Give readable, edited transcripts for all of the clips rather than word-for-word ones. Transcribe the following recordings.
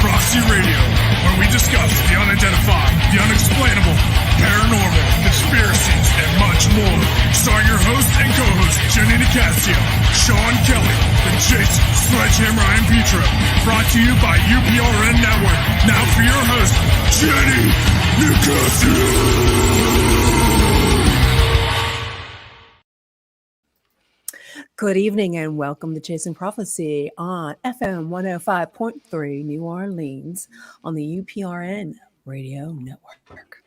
Proxy Radio, where we discuss the unidentified, the unexplainable, paranormal, conspiracies, and much more. Starring your host and co-host, Jenny Nicasio, Sean Kelly, and Jason Sledgehammer and Petro. Brought to you by UPRN Network. Now for your host, Jenny Nicasio. Good evening and welcome to Chasing Prophecy on FM 105.3 New Orleans on the UPRN Radio Network.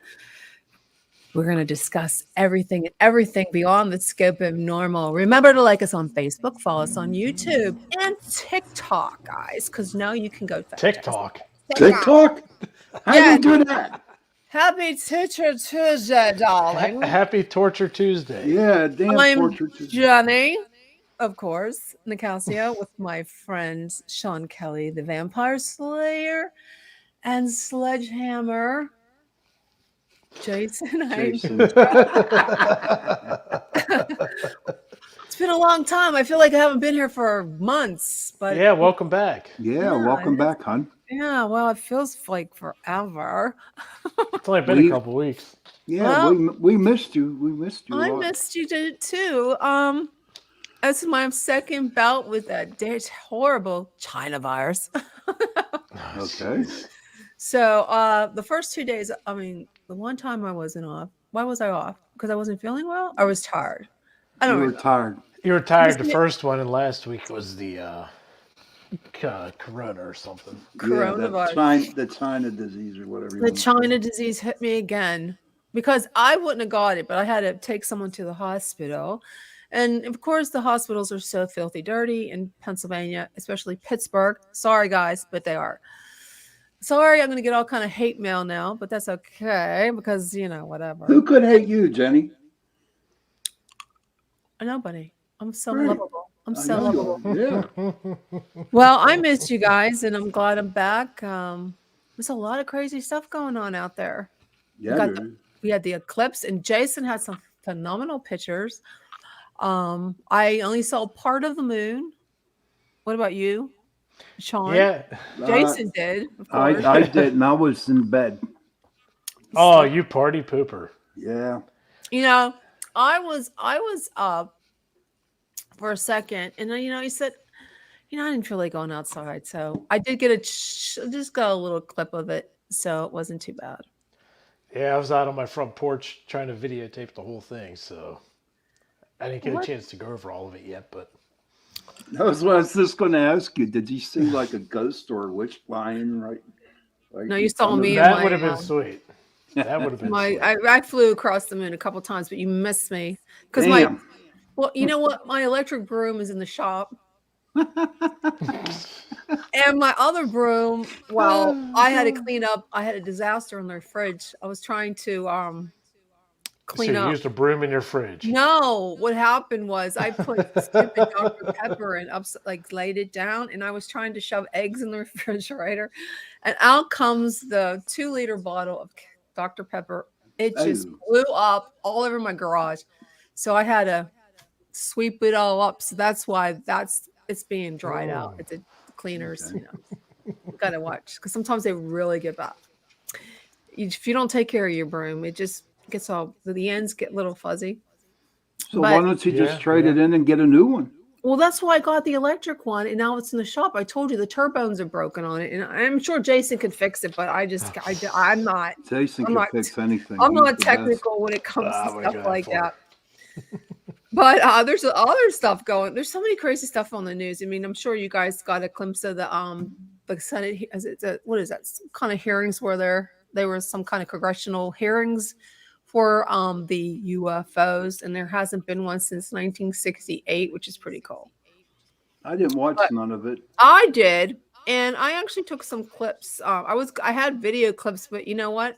We're going to discuss everything beyond the scope of normal. Remember to like us on Facebook, follow us on YouTube, and TikTok, guys, because now you can go to TikTok? How do you do that? Happy Torture Tuesday, darling. Happy Torture Tuesday. Yeah, damn I'm Torture Tuesday. Jenny, of course, Nicasio, with my friend Sean Kelly, the Vampire Slayer, and Sledgehammer. Jason. It's been a long time. I feel like I haven't been here for months. But yeah, welcome back. Yeah, welcome back, hon. Yeah, well, it feels like forever. It's only been a couple weeks. Yeah, well, we missed you. We missed you. I missed you too. This is my second bout with that horrible China virus. Okay. So the first 2 days, I mean, the one time I wasn't off. Why was I off? Because I wasn't feeling well? I was tired. I don't know. You were tired. You were tired the first one, and last week was the corona or something. Coronavirus. The China disease or whatever. The China disease hit me again because I wouldn't have got it, but I had to take someone to the hospital. And of course, the hospitals are so filthy dirty in Pennsylvania, especially Pittsburgh. Sorry, guys, but they are. Sorry, I'm going to get all kind of hate mail now, but that's okay because, whatever. Who could hate you, Jenny? Nobody. I'm so Right. lovable. I'm so lovable. Yeah. Well, I missed you guys, and I'm glad I'm back. There's a lot of crazy stuff going on out there. Yeah. We had the eclipse, and Jason had some phenomenal pictures. I only saw part of the moon. What about you, Sean? Yeah. Jason did. Of course. I didn't. I was in bed. Oh, you party pooper. Yeah. I was up for a second, and then he said, I didn't feel like going outside, so I did get just got a little clip of it, so it wasn't too bad. Yeah, I was out on my front porch trying to videotape the whole thing, so I didn't get a chance to go over all of it yet, but. That was what I was just going to ask you. Did you see like a ghost or a witch flying right? No, you saw me. That would have been sweet. That would have been sweet. I flew across the moon a couple times, but you missed me because well, you know what? My electric broom is in the shop, and my other broom. Well, I had to clean up. I had a disaster in their fridge. I was trying to clean up. You used a broom in your fridge. No, what happened was I put stupid Dr. Pepper and laid it down, and I was trying to shove eggs in the refrigerator, and out comes the 2-liter bottle of Dr. Pepper. It just blew up all over my garage, so I had to sweep it all up. So that's why it's being dried out. It's a cleaners, you gotta watch because sometimes they really get bad. If you don't take care of your broom, it just gets the ends get a little fuzzy. So why don't you just trade it in and get a new one? Well, that's why I got the electric one, and now it's in the shop. I told you the turbones are broken on it, and I'm sure Jason could fix it, but I'm not. Jason can fix anything. I'm not technical when it comes to stuff like that. But there's other stuff going. There's so many crazy stuff on the news. I mean, I'm sure you guys got a glimpse of the Senate. What is that? Some kind of hearings where there were some kind of congressional hearings for the UFOs, and there hasn't been one since 1968, which is pretty cool. I didn't watch none of it. I did, and I actually took some clips. I had video clips, but you know what?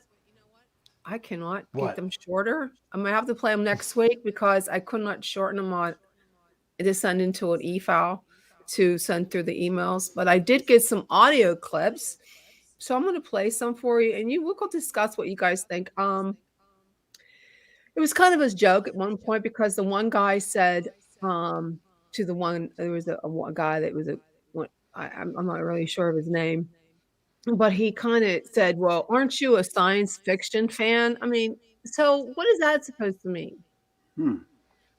I cannot get them shorter. I'm gonna have to play them next week because I could not shorten them on to send into an e-file to send through the emails. But I did get some audio clips, so I'm gonna play some for you, and we'll go discuss what you guys think. It was kind of a joke at one point because the one guy said to the one, there was a guy that was I'm not really sure of his name. But he kind of said, "Well, aren't you a science fiction fan?" I mean, so what is that supposed to mean? Hmm.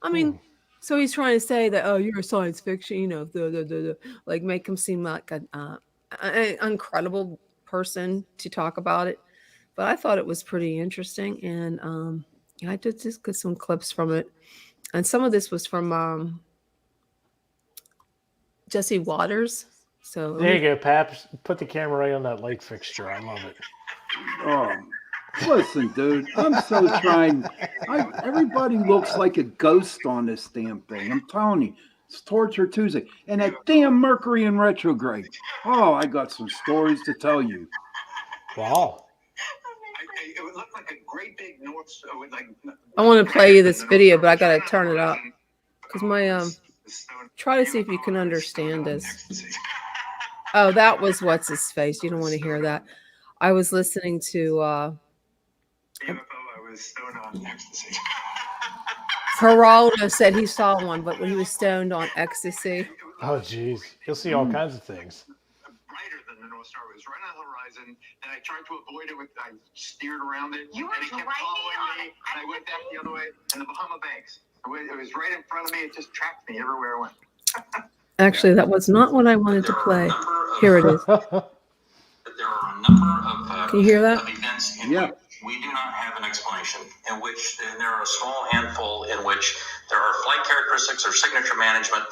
I mean, so he's trying to say that, oh, you're a science fiction, like make him seem like an incredible person to talk about it. But I thought it was pretty interesting, and I did just get some clips from it, and some of this was from Jesse Waters. So There you go, Paps. Put the camera right on that light fixture. I love it. Oh, listen, dude. I'm so trying. Everybody looks like a ghost on this damn thing. I'm telling you, it's Torture Tuesday, and that damn Mercury in retrograde. Oh, I got some stories to tell you. Wow. It would look like a great big north. I want to play you this video, but I gotta turn it up because my try to see if you can understand this. Oh, that was what's his face. You don't want to hear that. I was listening to Geraldo said he saw one, but when he was stoned on ecstasy. Oh, geez. You'll see all kinds of things. Brighter than the North Star. It was right on the horizon, and I tried to avoid it. I steered around it, and it kept following me, and I went back the other way, and the Bahama Banks. It was right in front of me. It just tracked me everywhere I went. Actually, that was not what I wanted to play. Here it is. There are a number of Can you hear that? events in which we do not have an explanation, in which there are a small handful in which there are flight characteristics or signature management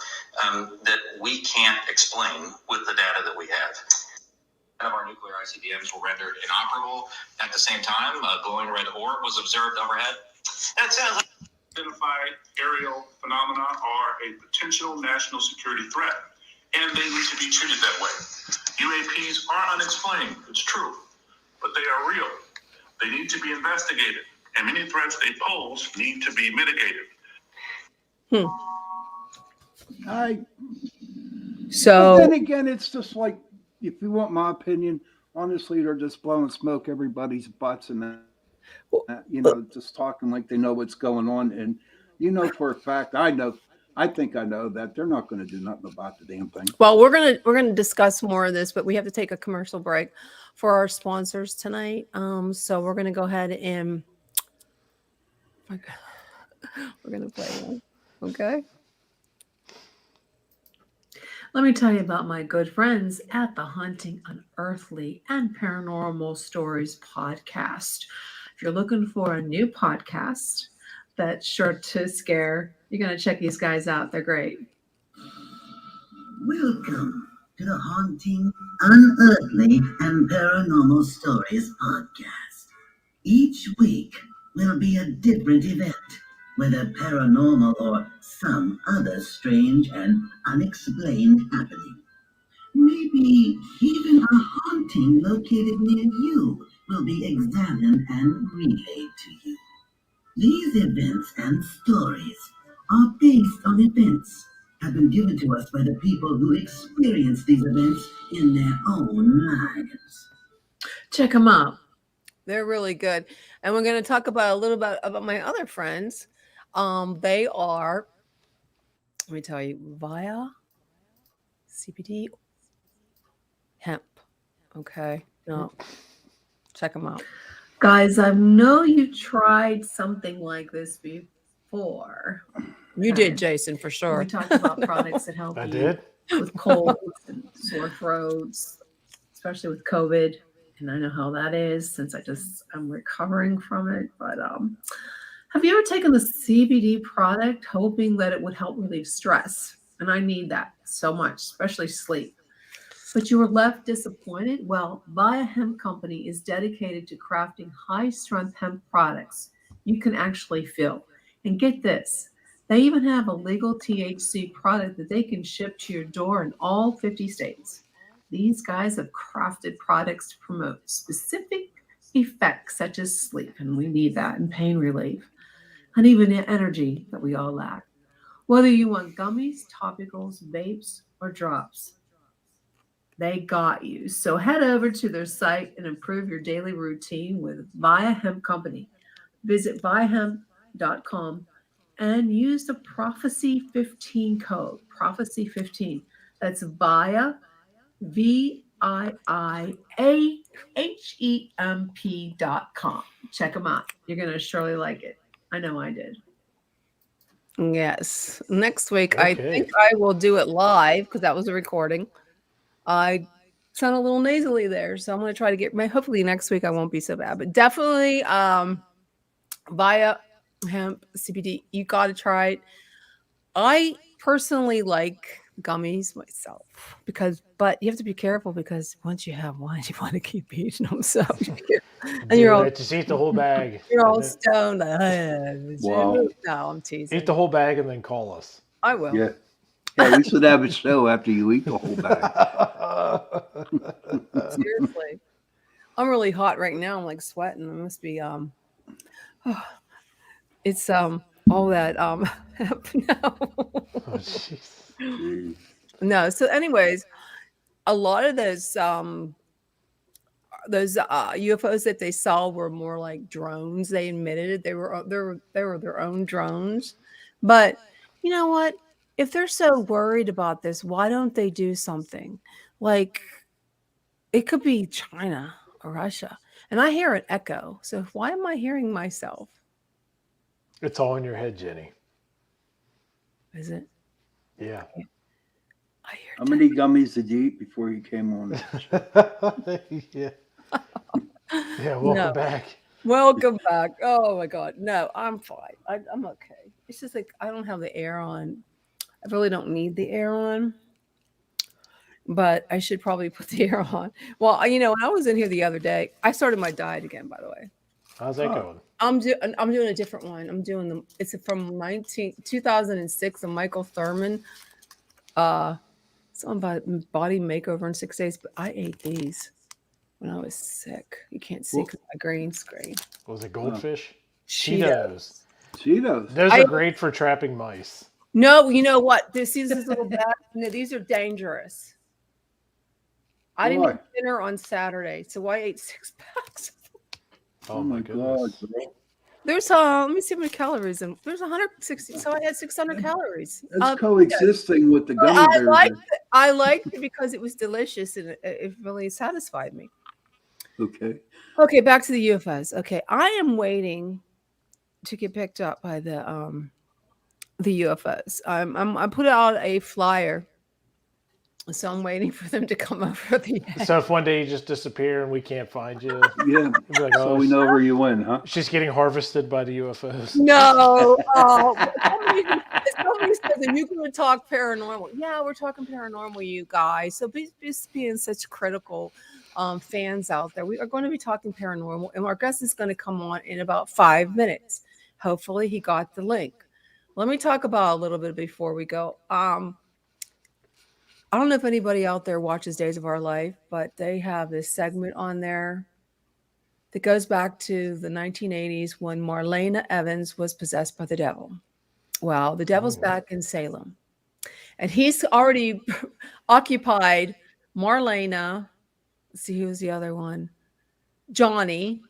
that we can't explain with the data that we have. None of our nuclear ICBMs were rendered inoperable. At the same time, a glowing red orb was observed overhead. That sounds like identified aerial phenomena are a potential national security threat, and they need to be treated that way. UAPs are unexplained, it's true, but they are real. They need to be investigated, and many threats they pose need to be mitigated. So then again, it's just like, if you want my opinion, honestly, they're just blowing smoke everybody's butts and just talking like they know what's going on. And for a fact, I think I know that they're not going to do nothing about the damn thing. well, we're gonna discuss more of this, but we have to take a commercial break for our sponsors tonight. So we're gonna go ahead and we're gonna play one. Okay. Let me tell you about my good friends at the Hunting Unearthly and Paranormal Stories podcast. If you're looking for a new podcast that's sure to scare, you're going to check these guys out. They're great. Welcome to the Haunting, Unearthly, and Paranormal Stories podcast. Each week will be a different event, whether paranormal or some other strange and unexplained happening. Maybe even a haunting located near you will be examined and relayed to you. These events and stories are based on events have been given to us by the people who experience these events in their own lives. Check them out. They're really good. And we're going to talk about a little bit about my other friends. They are, let me tell you, via CBD hemp. Okay. No, check them out. Guys, I know you tried something like this before. You did, Jason, for sure. We talked about products that help you with colds and sore throats, especially with COVID. And I know how that is since I'm recovering from it. But have you ever taken the CBD product hoping that it would help relieve stress? And I need that so much, especially sleep. But you were left disappointed? Well, Via Hemp Company is dedicated to crafting high-strength hemp products you can actually feel. And get this, they even have a legal THC product that they can ship to your door in all 50 states. These guys have crafted products to promote specific effects such as sleep, and we need that, and pain relief, and even energy that we all lack. Whether you want gummies, topicals, vapes, or drops, they got you. So head over to their site and improve your daily routine with Via Hemp Company. Visit viahemp.com and use the Prophecy 15 code. Prophecy 15. That's Via, VIA IIAHEMP.com. Check them out. You're going to surely like it. I know I did. Yes. Next week, I Okay. think I will do it live because that was a recording. I sound a little nasally there, so I'm going to try to get hopefully next week I won't be so bad, but definitely via hemp CBD, you got to try it. I personally like gummies myself but you have to be careful because once you have one, you want to keep eating them. So and you're all just eat the whole bag. you're all and then- stoned. Wow. No, I'm teasing. Eat the whole bag and then call us. I will. Yeah. Yeah, we should have a show after you eat the whole bag. Seriously. I'm really hot right now. I'm like sweating. It must be it's all that hemp now. Oh, jeez. No, so anyways, a lot of those UFOs that they saw were more like drones. They admitted they were their own drones. But you know what? If they're so worried about this, why don't they do something? Like it could be China or Russia. And I hear an echo. So why am I hearing myself? It's all in your head, Jenny. Is it? Yeah. I hear How many gummies did you eat before you came on? Yeah. Yeah, welcome No. back. Welcome back. Oh my God. No, I'm fine. I'm okay. It's just like I don't have the air on. I really don't need the air on. But I should probably put the air on. Well, when I was in here the other day, I started my diet again, by the way. How's that going? I'm doing a different one. I'm doing it's from 2006, a Michael Thurman. Something about body makeover in 6 days. But I ate these when I was sick. You can't see because my green screen. Was it goldfish? Cheetos. Cheetos. Those are great for trapping mice. No, you know what? This is a little bad. No, these are dangerous. I didn't Why? eat dinner on Saturday, so I ate 6 packs. Oh my goodness. bro. There's let me see how many calories in. There's 160, so I had 600 calories. That's coexisting with the gummy bears. I liked it because it was delicious and it really satisfied me. Okay. Okay, back to the UFOs. Okay, I am waiting to get picked up by the UFOs. I put out a flyer, so I'm waiting for them to come over the edge. So if one day you just disappear and we can't find you, Yeah. we'll be like, So we know where you went, huh? she's getting harvested by the UFOs. No. Somebody said that you're going to talk paranormal. Yeah, we're talking paranormal, you guys. So just being such critical fans out there, we are going to be talking paranormal, and our guest is going to come on in about 5 minutes. Hopefully, he got the link. Let me talk about a little bit before we go. I don't know if anybody out there watches Days of Our Life, but they have this segment on there that goes back to the 1980s when Marlena Evans was possessed by the devil. Well, the devil's back in Salem, and he's already occupied Marlena. Let's see, who's the other one? Johnny,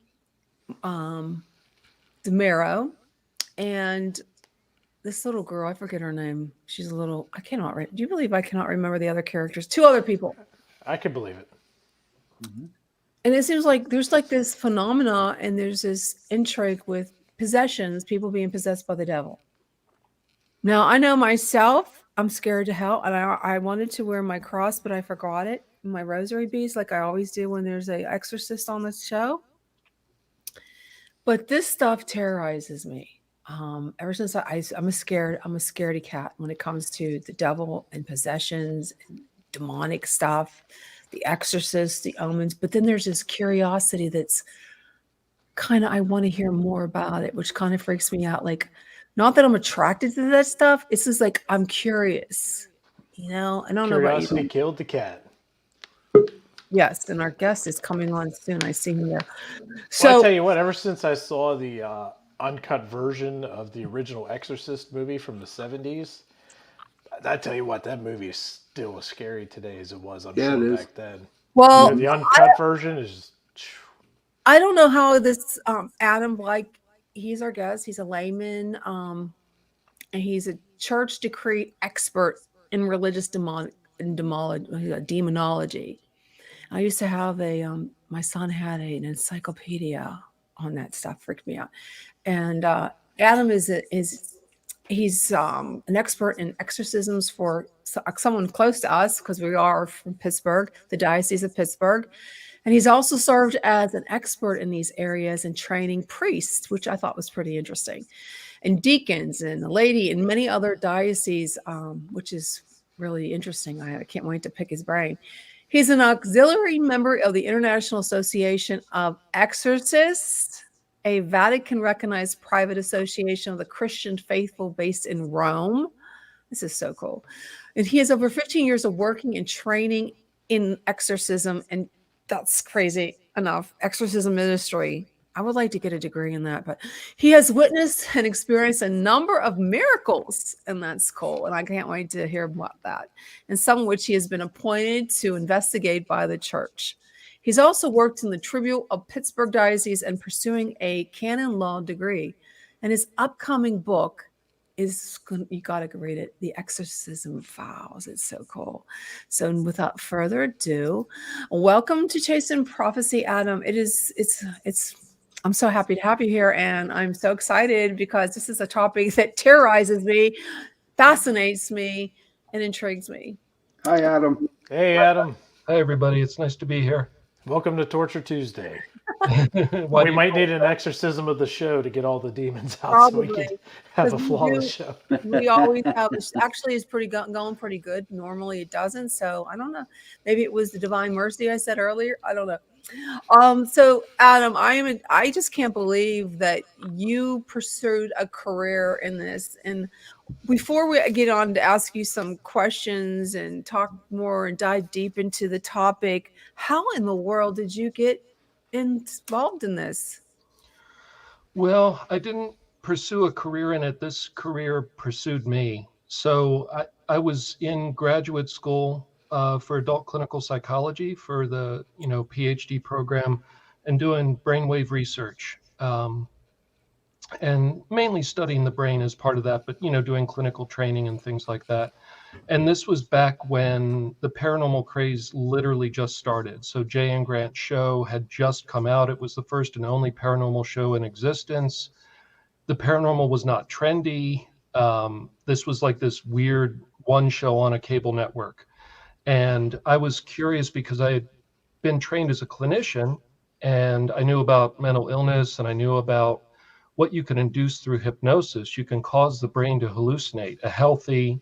DeMero, and this little girl. I forget her name. She's a little. I cannot. Do you believe I cannot remember the other characters? 2 other people. I could believe it. Mm-hmm. And it seems like there's like this phenomena, and there's this intrigue with possessions, people being possessed by the devil. Now, I know myself, I'm scared to hell, and I wanted to wear my cross, but I forgot it. My rosary beads, like I always do when there's an exorcist on the show. But this stuff terrorizes me. Ever since I'm a scaredy cat when it comes to the devil and possessions and demonic stuff, the exorcists, the omens. But then there's this curiosity that's kind of, I want to hear more about it, which kind of freaks me out. Like, not that I'm attracted to that stuff. It's just like, I'm curious, I don't know about Curiosity you. killed the cat. Yes, and our guest is coming on soon. I see him there. So Well, I tell you what, ever since I saw the uncut version of the original Exorcist movie from the 70s, I tell you what, that movie is still as scary today as it was, I'm Yeah, sure, it is. back then. well, The uncut version is... I don't know how this Adam Blai, he's our guest. He's a layman, and he's a church decree expert in religious demonology. I used to have my son had an encyclopedia on that stuff, freaked me out. And Adam he's an expert in exorcisms for someone close to us, because we are from Pittsburgh, the Diocese of Pittsburgh. And he's also served as an expert in these areas and training priests, which I thought was pretty interesting, and deacons and the laity and many other dioceses, which is really interesting. I can't wait to pick his brain. He's an auxiliary member of the International Association of Exorcists, a Vatican-recognized private association of the Christian faithful based in Rome. This is so cool. And he has over 15 years of working and training in exorcism, and that's crazy enough. Exorcism ministry. I would like to get a degree in that, but he has witnessed and experienced a number of miracles, and that's cool. And I can't wait to hear about that. And some of which he has been appointed to investigate by the church. He's also worked in the tribunal of Pittsburgh Diocese and pursuing a canon law degree. And his upcoming book is, you got to read it, The Exorcism Files. It's so cool. So without further ado, welcome to Chasing Prophecy, Adam. I'm so happy to have you here, and I'm so excited because this is a topic that terrorizes me, fascinates me, and intrigues me. Hi, Adam. Hey, Adam. Hi, everybody. It's nice to be here. Welcome to Torture Tuesday. Why We do might you- need an exorcism of the show to get all the demons out, Probably. so we can have a Because we flawless do- show. We always have, actually it's going pretty good. Normally it doesn't. So I don't know. Maybe it was the divine mercy I said earlier. I don't know. So Adam, I just can't believe that you pursued a career in this. And before we get on to ask you some questions and talk more and dive deep into the topic, how in the world did you get involved in this? Well, I didn't pursue a career in it. This career pursued me. So I was in graduate school for adult clinical psychology for the PhD program, and doing brainwave research, and mainly studying the brain as part of that, but doing clinical training and things like that. And this was back when the paranormal craze literally just started. So Jay and Grant's show had just come out. It was the first and only paranormal show in existence. The paranormal was not trendy. This was like this weird one show on a cable network. And I was curious because I had been trained as a clinician, and I knew about mental illness, and I knew about what you can induce through hypnosis. You can cause the brain to hallucinate. A healthy,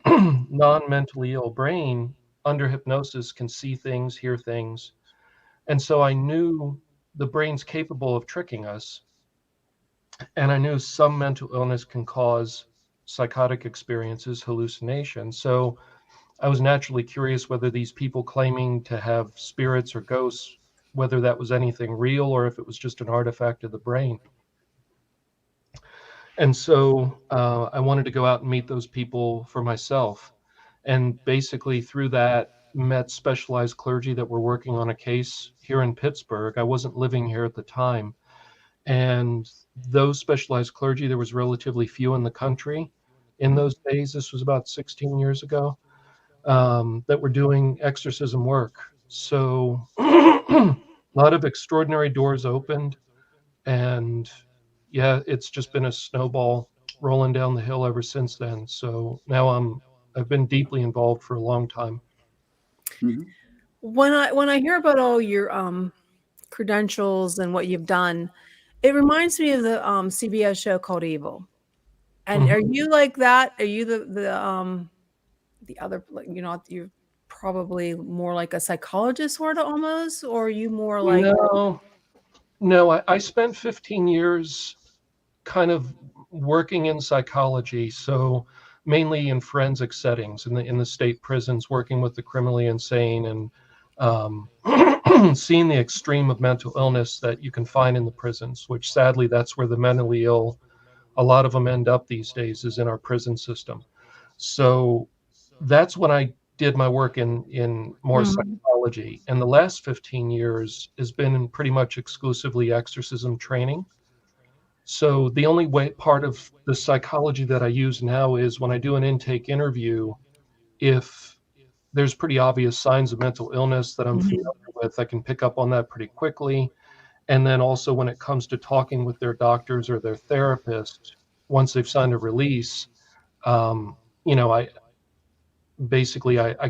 non-mentally ill brain under hypnosis can see things, hear things. And so I knew the brain's capable of tricking us. And I knew some mental illness can cause psychotic experiences, hallucinations. So I was naturally curious whether these people claiming to have spirits or ghosts, whether that was anything real or if it was just an artifact of the brain. And so I wanted to go out and meet those people for myself. And basically through that, met specialized clergy that were working on a case here in Pittsburgh. I wasn't living here at the time. And those specialized clergy, there was relatively few in the country in those days. This was about 16 years ago, that were doing exorcism work. So a lot of extraordinary doors opened, and yeah, it's just been a snowball rolling down the hill ever since then. So now I've been deeply involved for a long time. Mhm. When I hear about all your credentials and what you've done, it reminds me of the CBS show called Evil. And Mhm. are you like that? Are you the other, you're probably more like a psychologist sort of almost, or are you more like No, I spent 15 years kind of working in psychology, so mainly in forensic settings in the state prisons, working with the criminally insane, and seeing the extreme of mental illness that you can find in the prisons, which sadly that's where the mentally ill, a lot of them end up these days, is in our prison system. So that's when I did my work in more psychology. And the last 15 years has been in pretty much exclusively exorcism training. So the only part of the psychology that I use now is when I do an intake interview, if there's pretty obvious signs of mental illness that I'm familiar with. I can pick up on that pretty quickly. And then also when it comes to talking with their doctors or their therapist, once they've signed a release, I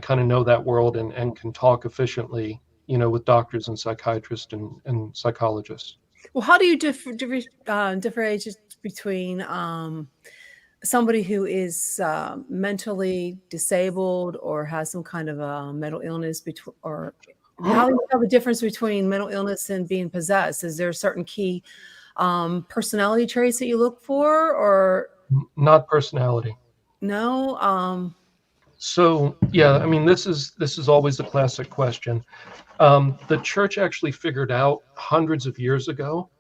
kind of know that world and can talk efficiently, with doctors and psychiatrists and psychologists. Well, how do you differentiate between somebody who is mentally disabled or has some kind of a mental illness, or how do you tell the difference between mental illness and being possessed? Is there certain key personality traits that you look for, or not personality? No. So yeah, I mean, this is always the classic question. The church actually figured out hundreds of years ago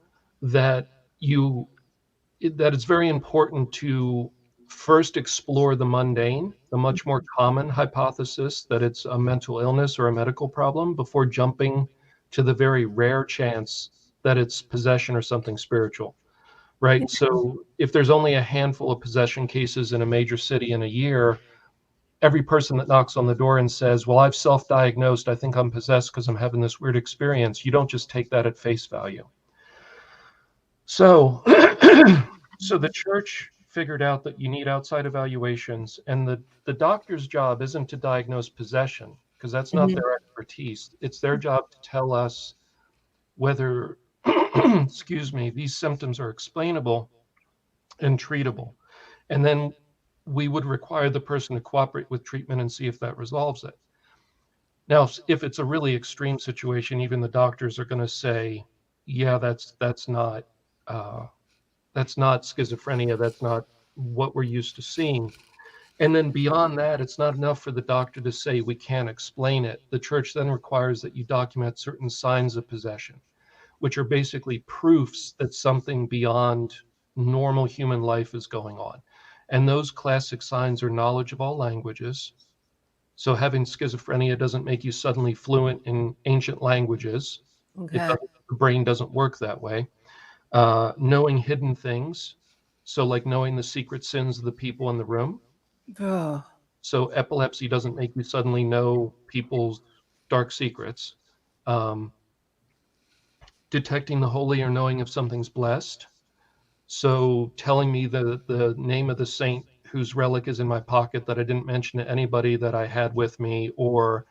that it's very important to first explore the mundane, the much more common hypothesis that it's a mental illness or a medical problem, before jumping to the very rare chance that it's possession or something spiritual, right? So if there's only a handful of possession cases in a major city in a year, every person that knocks on the door and says, well, I've self-diagnosed, I think I'm possessed because I'm having this weird experience, you don't just take that at face value. So the church figured out that you need outside evaluations, and the doctor's job isn't to diagnose possession, because that's not their expertise. It's their job to tell us whether, these symptoms are explainable and treatable. And then we would require the person to cooperate with treatment and see if that resolves it. Now, if it's a really extreme situation, even the doctors are going to say, yeah, that's not schizophrenia. That's not what we're used to seeing. And then beyond that, it's not enough for the doctor to say we can't explain it. The church then requires that you document certain signs of possession, which are basically proofs that something beyond normal human life is going on. And those classic signs are knowledge of all languages. So having schizophrenia doesn't make you suddenly fluent in ancient languages. The brain doesn't work that way. Knowing hidden things. So like knowing the secret sins of the people in the room. So epilepsy doesn't make you suddenly know people's dark secrets. Detecting the holy or knowing if something's blessed. So telling me the name of the saint whose relic is in my pocket that I didn't mention to anybody that I had with me, or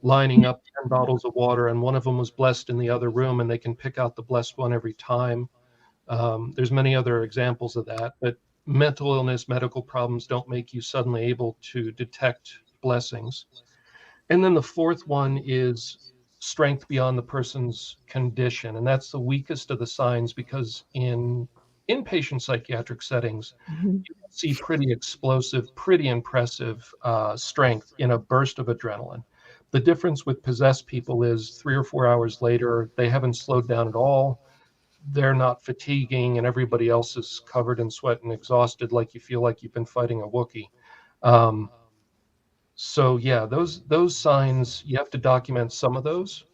lining up 10 bottles of water and one of them was blessed in the other room and they can pick out the blessed one every time. There's many other examples of that, but mental illness, medical problems don't make you suddenly able to detect blessings. And then the fourth one is strength beyond the person's condition. And that's the weakest of the signs, because in inpatient psychiatric settings, you can see pretty explosive, pretty impressive strength in a burst of adrenaline. The difference with possessed people is 3 or 4 hours later, they haven't slowed down at all. They're not fatiguing, and everybody else is covered in sweat and exhausted, like you feel like you've been fighting a Wookiee. So yeah, those signs, you have to document some of those.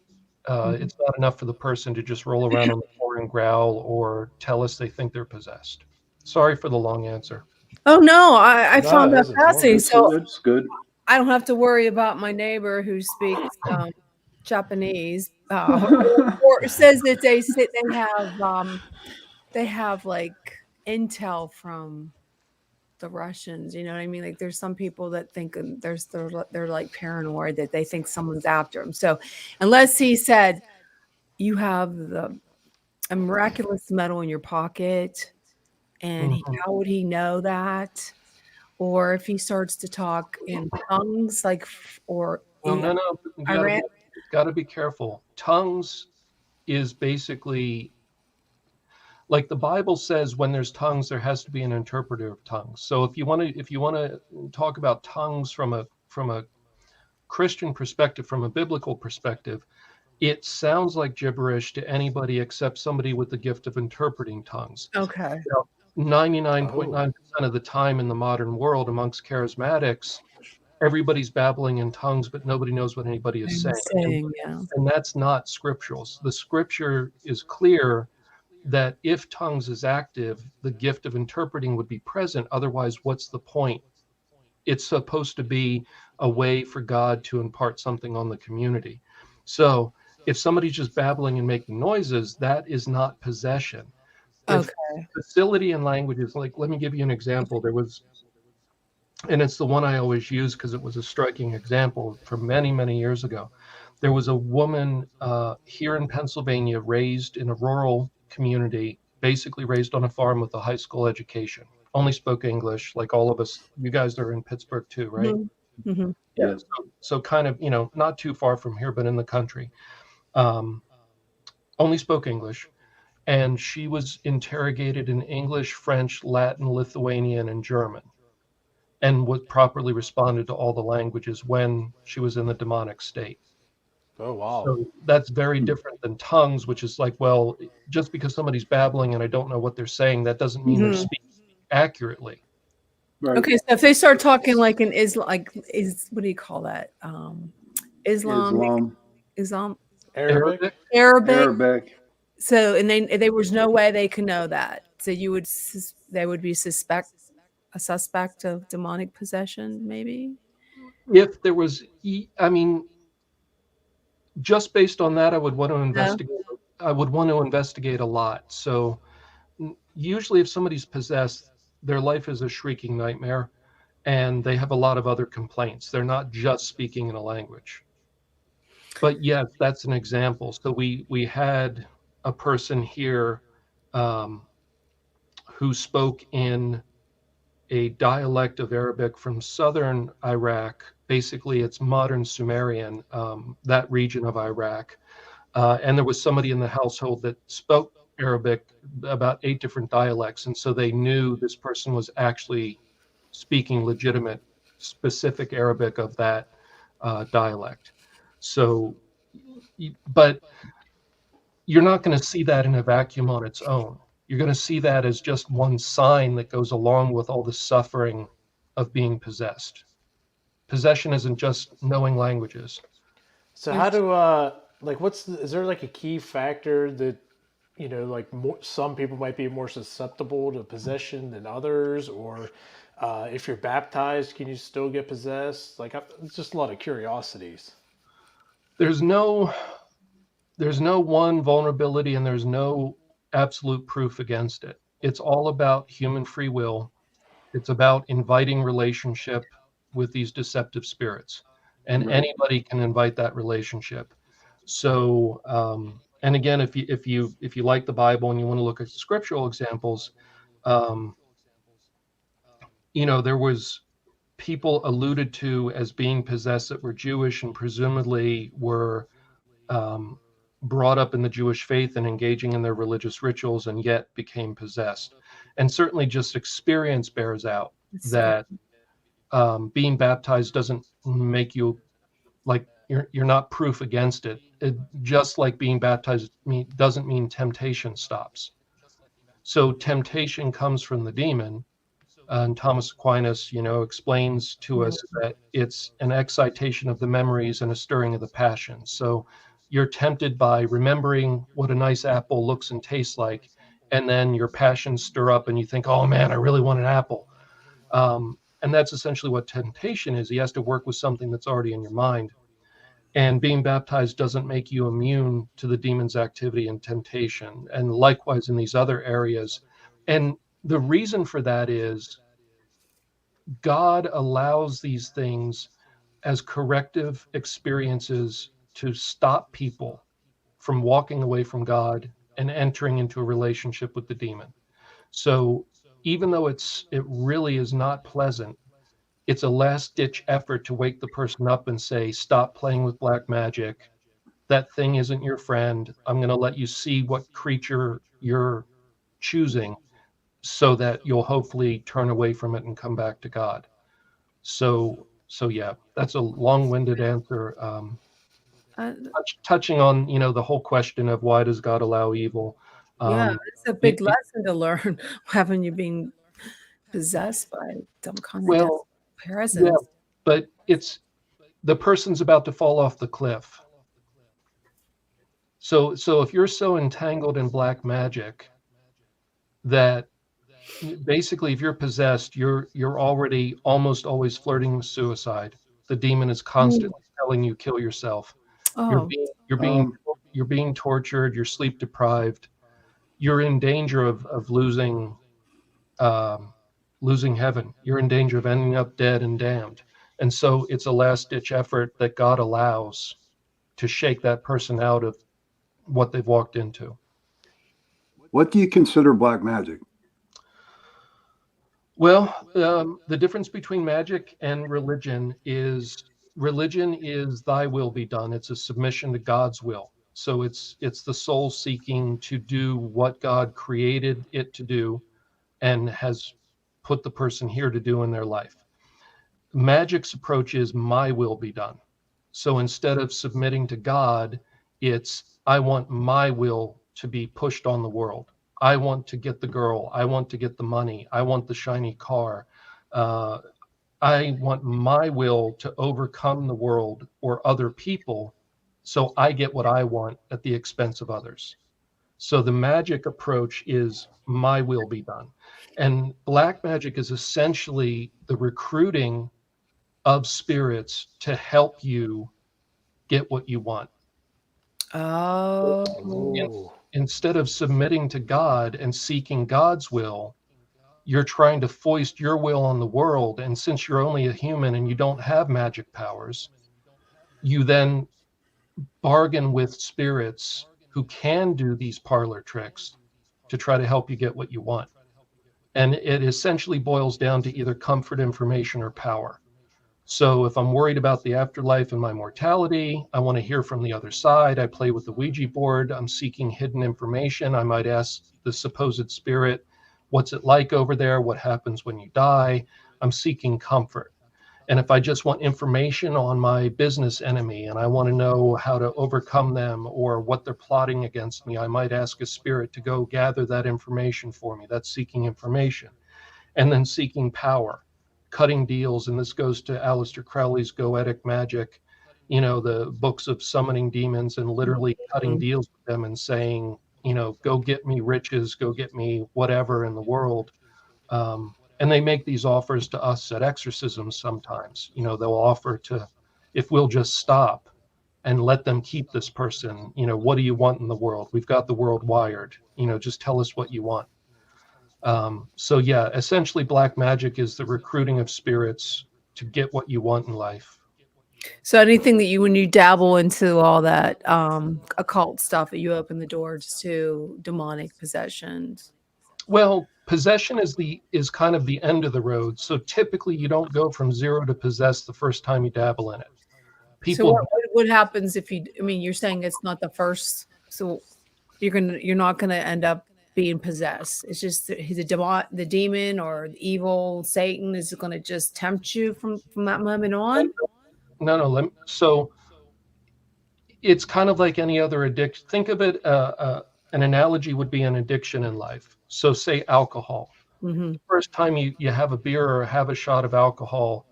It's not enough for the person to just roll around on the floor and growl or tell us they think they're possessed. Sorry for the long answer. Oh no, I found that fascinating. So it's good. I don't have to worry about my neighbor who speaks Japanese, or says that they have like intel from the Russians. You know what I mean? Like there's some people that think they're like paranoid, that they think someone's after them. So unless he said you have a miraculous medal in your pocket, and how would he know that? Or if he starts to talk in tongues, like, or no, you gotta be careful. Tongues is basically, like the Bible says, when there's tongues, there has to be an interpreter of tongues. So if you want to talk about tongues from a Christian perspective, from a biblical perspective, it sounds like gibberish to anybody except somebody with the gift of interpreting tongues. Okay. 99.9% of the time in the modern world amongst charismatics, everybody's babbling in tongues, but nobody knows what anybody is saying. And that's not scriptural. The scripture is clear that if tongues is active, the gift of interpreting would be present. Otherwise, what's the point it's supposed to be a way for God to impart something on the community. So if somebody's just babbling and making noises, that is not possession. If Okay. facility and language is like, let me give you an example. There was, and it's the one I always use because it was a striking example from many, many years ago. There was a woman here in Pennsylvania raised in a rural community, basically raised on a farm with a high school education, only spoke English, like all of us. You guys are in Pittsburgh too, right? Mm-hmm. Mm-hmm. Yeah. So kind of, not too far from here, but in the country. Only spoke English. And she was interrogated in English, French, Latin, Lithuanian, and German, and was properly responded to all the languages when she was in the demonic state. Oh, wow. So that's very different than tongues, which is like, well, just because somebody's babbling and I don't know what they're saying, that doesn't mean they're speaking accurately. Right. Okay, so if they start talking like an what do you call that? Islam. Arabic? Arabic. So, and there was no way they could know that. So they would be a suspect of demonic possession, maybe. If there was, just based on that, I would want to investigate. I would want to investigate a lot. So usually if somebody's possessed, their life is a shrieking nightmare and they have a lot of other complaints. They're not just speaking in a language. But yes, that's an example. So we had a person here who spoke in a dialect of Arabic from southern Iraq. Basically, it's modern Sumerian, that region of Iraq. And there was somebody in the household that spoke Arabic, about 8 different dialects. And so they knew this person was actually speaking legitimate, specific Arabic of that dialect. So, but you're not going to see that in a vacuum on its own. You're going to see that as just one sign that goes along with all the suffering of being possessed. Possession isn't just knowing languages. So how do is there like a key factor that some people might be more susceptible to possession than others, or if you're baptized, can you still get possessed? It's just a lot of curiosities. There's no one vulnerability and there's no absolute proof against it. It's all about human free will. It's about inviting relationship with these deceptive spirits, and anybody can invite that relationship. So, and again, if you like the Bible and you want to look at scriptural examples, there was people alluded to as being possessed that were Jewish and presumably were brought up in the Jewish faith and engaging in their religious rituals and yet became possessed. And certainly just experience bears out that being baptized doesn't make you like you're not proof against it. Just like being baptized doesn't mean temptation stops. So temptation comes from the demon. And Thomas Aquinas, explains to us that it's an excitation of the memories and a stirring of the passions. So you're tempted by remembering what a nice apple looks and tastes like, and then your passions stir up and you think, oh man, I really want an apple. And that's essentially what temptation is. He has to work with something that's already in your mind. And being baptized doesn't make you immune to the demon's activity and temptation. And likewise in these other areas. And the reason for that is God allows these things as corrective experiences to stop people from walking away from God and entering into a relationship with the demon. So even though it really is not pleasant, it's a last-ditch effort to wake the person up and say, stop playing with black magic. That thing isn't your friend. I'm going to let you see what creature you're choosing so that you'll hopefully turn away from it and come back to God. So yeah, that's a long-winded answer. Touching on, the whole question of why does God allow evil? Yeah, it's a big lesson to learn. Haven't you been possessed by some kind of presence? Yeah, but it's the person's about to fall off the cliff. So if you're so entangled in black magic that Basically, if you're possessed, you're already almost always flirting with suicide. The demon is constantly telling you kill yourself. Oh, You're being tortured. You're sleep deprived. You're in danger of losing heaven. You're in danger of ending up dead and damned. And so it's a last ditch effort that God allows to shake that person out of what they've walked into. What do you consider black magic? Well, the difference between magic and religion is thy will be done. It's a submission to God's will. So it's the soul seeking to do what God created it to do and has put the person here to do in their life. Magic's approach is my will be done. So instead of submitting to God, it's I want my will to be pushed on the world. I want to get the girl. I want to get the money. I want the shiny car. I want my will to overcome the world or other people so I get what I want at the expense of others. So the magic approach is my will be done. And black magic is essentially the recruiting of spirits to help you get what you want. Oh. Instead of submitting to God and seeking God's will, you're trying to foist your will on the world. And since you're only a human and you don't have magic powers, you then bargain with spirits who can do these parlor tricks to try to help you get what you want. And it essentially boils down to either comfort, information, or power. So if I'm worried about the afterlife and my mortality, I want to hear from the other side. I play with the Ouija board. I'm seeking hidden information. I might ask the supposed spirit, what's it like over there? What happens when you die? I'm seeking comfort. And if I just want information on my business enemy and I want to know how to overcome them or what they're plotting against me, I might ask a spirit to go gather that information for me. That's seeking information. And then seeking power, cutting deals. And this goes to Aleister Crowley's Goetic Magic, you know, the books of summoning demons and literally cutting deals with them and saying, you know, go get me riches, go get me whatever in the world. And they make these offers to us at exorcisms sometimes. You know, they'll offer to, if we'll just stop and let them keep this person, you know, what do you want in the world? We've got the world wired, you know, just tell us what you want. So yeah, essentially black magic is the recruiting of spirits to get what you want in life. So anything that when you dabble into all that occult stuff, that you open the doors to demonic possessions? Well, possession is kind of the end of the road. So typically you don't go from zero to possess the first time you dabble in it. So what happens if you, I mean, you're saying it's not the first, so you're not gonna end up being possessed. It's just the demon or the evil Satan is going to just tempt you from that moment on. No. So it's kind of like any other addiction. Think of it. An analogy would be an addiction in life. So say alcohol. The first time you have a beer or have a shot of alcohol,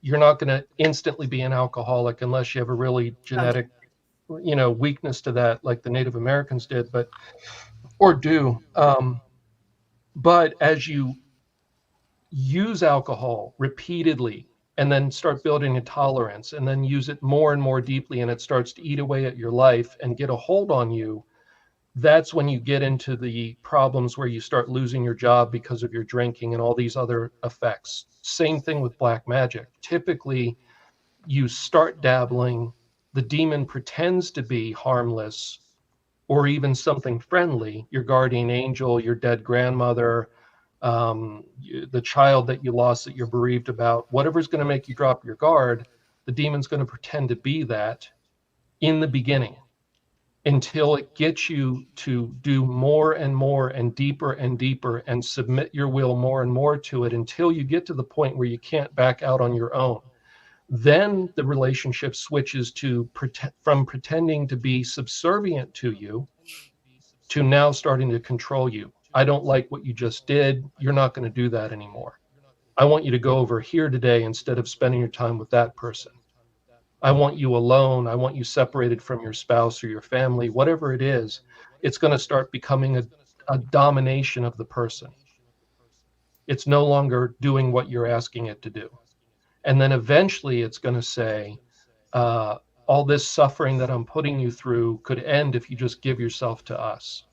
you're not going to instantly be an alcoholic unless you have a really genetic, you know, weakness to that, like the Native Americans did, or do. But as you use alcohol repeatedly and then start building a tolerance and then use it more and more deeply and it starts to eat away at your life and get a hold on you, that's when you get into the problems where you start losing your job because of your drinking and all these other effects. Same thing with black magic. Typically, you start dabbling, the demon pretends to be harmless or even something friendly, your guardian angel, your dead grandmother, the child that you lost that you're bereaved about, whatever's going to make you drop your guard, the demon's going to pretend to be that in the beginning until it gets you to do more and more and deeper and submit your will more and more to it until you get to the point where you can't back out on your own. Then the relationship switches to from pretending to be subservient to you to now starting to control you. I don't like what you just did. You're not going to do that anymore. I want you to go over here today instead of spending your time with that person. I want you alone. I want you separated from your spouse or your family, whatever it is. It's going to start becoming a domination of the person. It's no longer doing what you're asking it to do. And then eventually it's going to say, all this suffering that I'm putting you through could end if you just give yourself to us.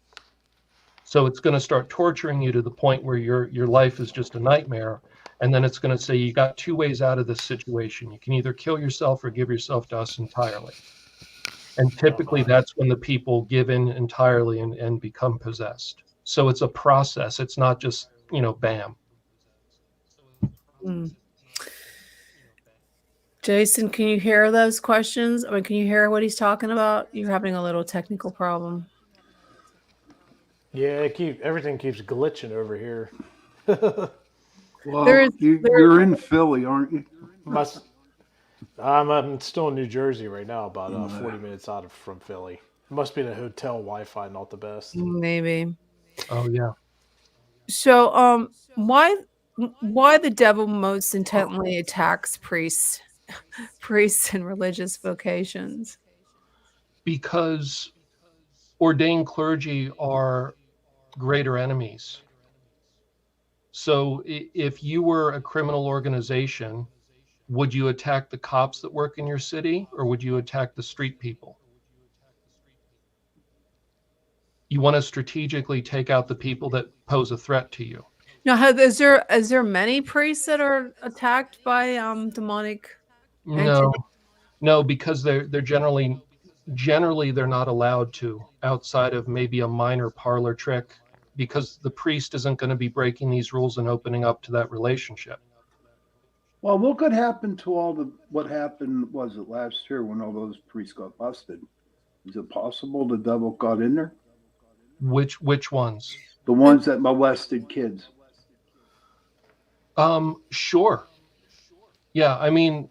So it's going to start torturing you to the point where your life is just a nightmare. And then it's going to say, you got two ways out of this situation. You can either kill yourself or give yourself to us entirely. And typically that's when the people give in entirely and become possessed. So it's a process. It's not just, bam. Mm. Jason, can you hear those questions? I mean, can you hear what he's talking about? You're having a little technical problem. Yeah, everything keeps glitching over here. Well, you're in Philly, aren't you? I'm still in New Jersey right now, about 40 minutes from Philly. Must be the hotel Wi-Fi not the best. Maybe. Oh yeah. So, why the devil most intently attacks priests and religious vocations? Because ordained clergy are greater enemies. So if you were a criminal organization, would you attack the cops that work in your city, or would you attack the street people? You want to strategically take out the people that pose a threat to you. Now, is there many priests that are attacked by demonic entities? No, because they're generally they're not allowed to, outside of maybe a minor parlor trick, because the priest isn't going to be breaking these rules and opening up to that relationship. Well, what could happen to what happened, was it last year when all those priests got busted? Is it possible the devil got in there? Which ones? The ones that molested kids. Sure. Yeah, I mean,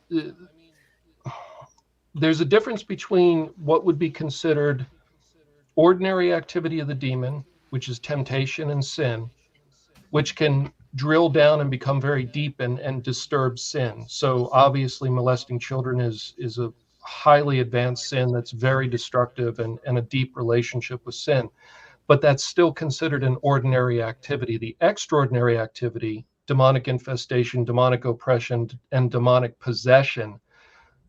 there's a difference between what would be considered ordinary activity of the demon, which is temptation and sin, which can drill down and become very deep and disturb sin. So obviously molesting children is a highly advanced sin that's very destructive and a deep relationship with sin. But that's still considered an ordinary activity. The extraordinary activity, demonic infestation, demonic oppression, and demonic possession,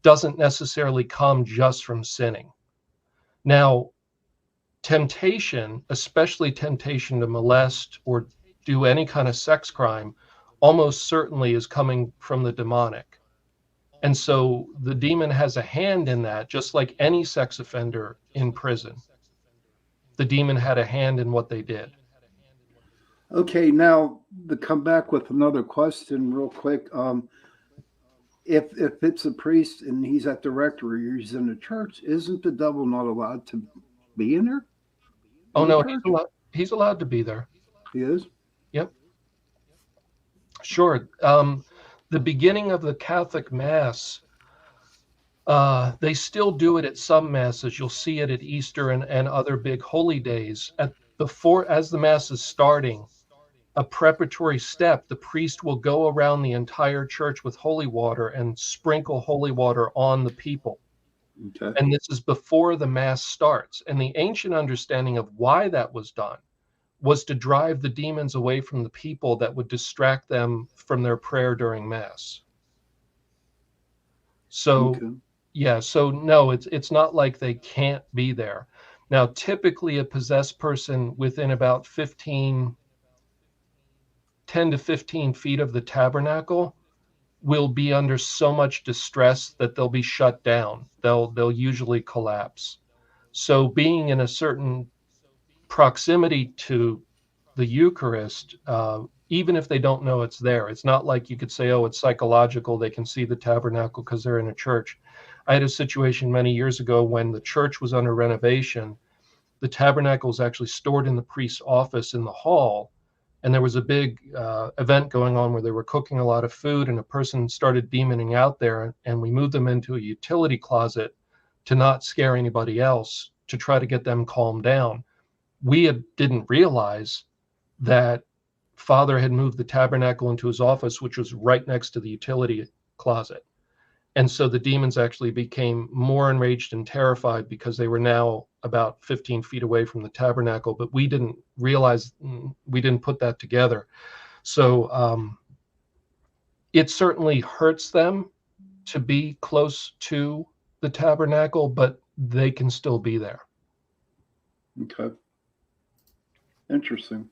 doesn't necessarily come just from sinning. Now, temptation, especially temptation to molest or do any kind of sex crime, almost certainly is coming from the demonic. And so the demon has a hand in that, just like any sex offender in prison. The demon had a hand in what they did. Okay, now to come back with another question real quick. If it's a priest and he's at the rectory or he's in the church, isn't the devil not allowed to be in there? Oh, no, he's allowed to be there. He is? Yep. Sure. The beginning of the Catholic Mass, they still do it at some masses. You'll see it at Easter and other big holy days. As the Mass is starting, a preparatory step, the priest will go around the entire church with holy water and sprinkle holy water on the people. Okay. And this is before the Mass starts. And the ancient understanding of why that was done was to drive the demons away from the people that would distract them from their prayer during Mass. So, Okay. yeah, so no, it's not like they can't be there. Now, typically a possessed person within about 10 to 15 feet of the tabernacle will be under so much distress that they'll be shut down. They'll usually collapse. So being in a certain proximity to the Eucharist, even if they don't know it's there, it's not like you could say, oh, it's psychological, they can see the tabernacle because they're in a church. I had a situation many years ago when the church was under renovation. The tabernacle was actually stored in the priest's office in the hall, and there was a big event going on where they were cooking a lot of food, and a person started demoning out there, and we moved them into a utility closet to not scare anybody else, to try to get them calmed down. We didn't realize that Father had moved the tabernacle into his office, which was right next to the utility closet. And so the demons actually became more enraged and terrified because they were now about 15 feet away from the tabernacle, but we didn't realize, we didn't put that together. So it certainly hurts them to be close to the tabernacle, but they can still be there. Okay. Interesting.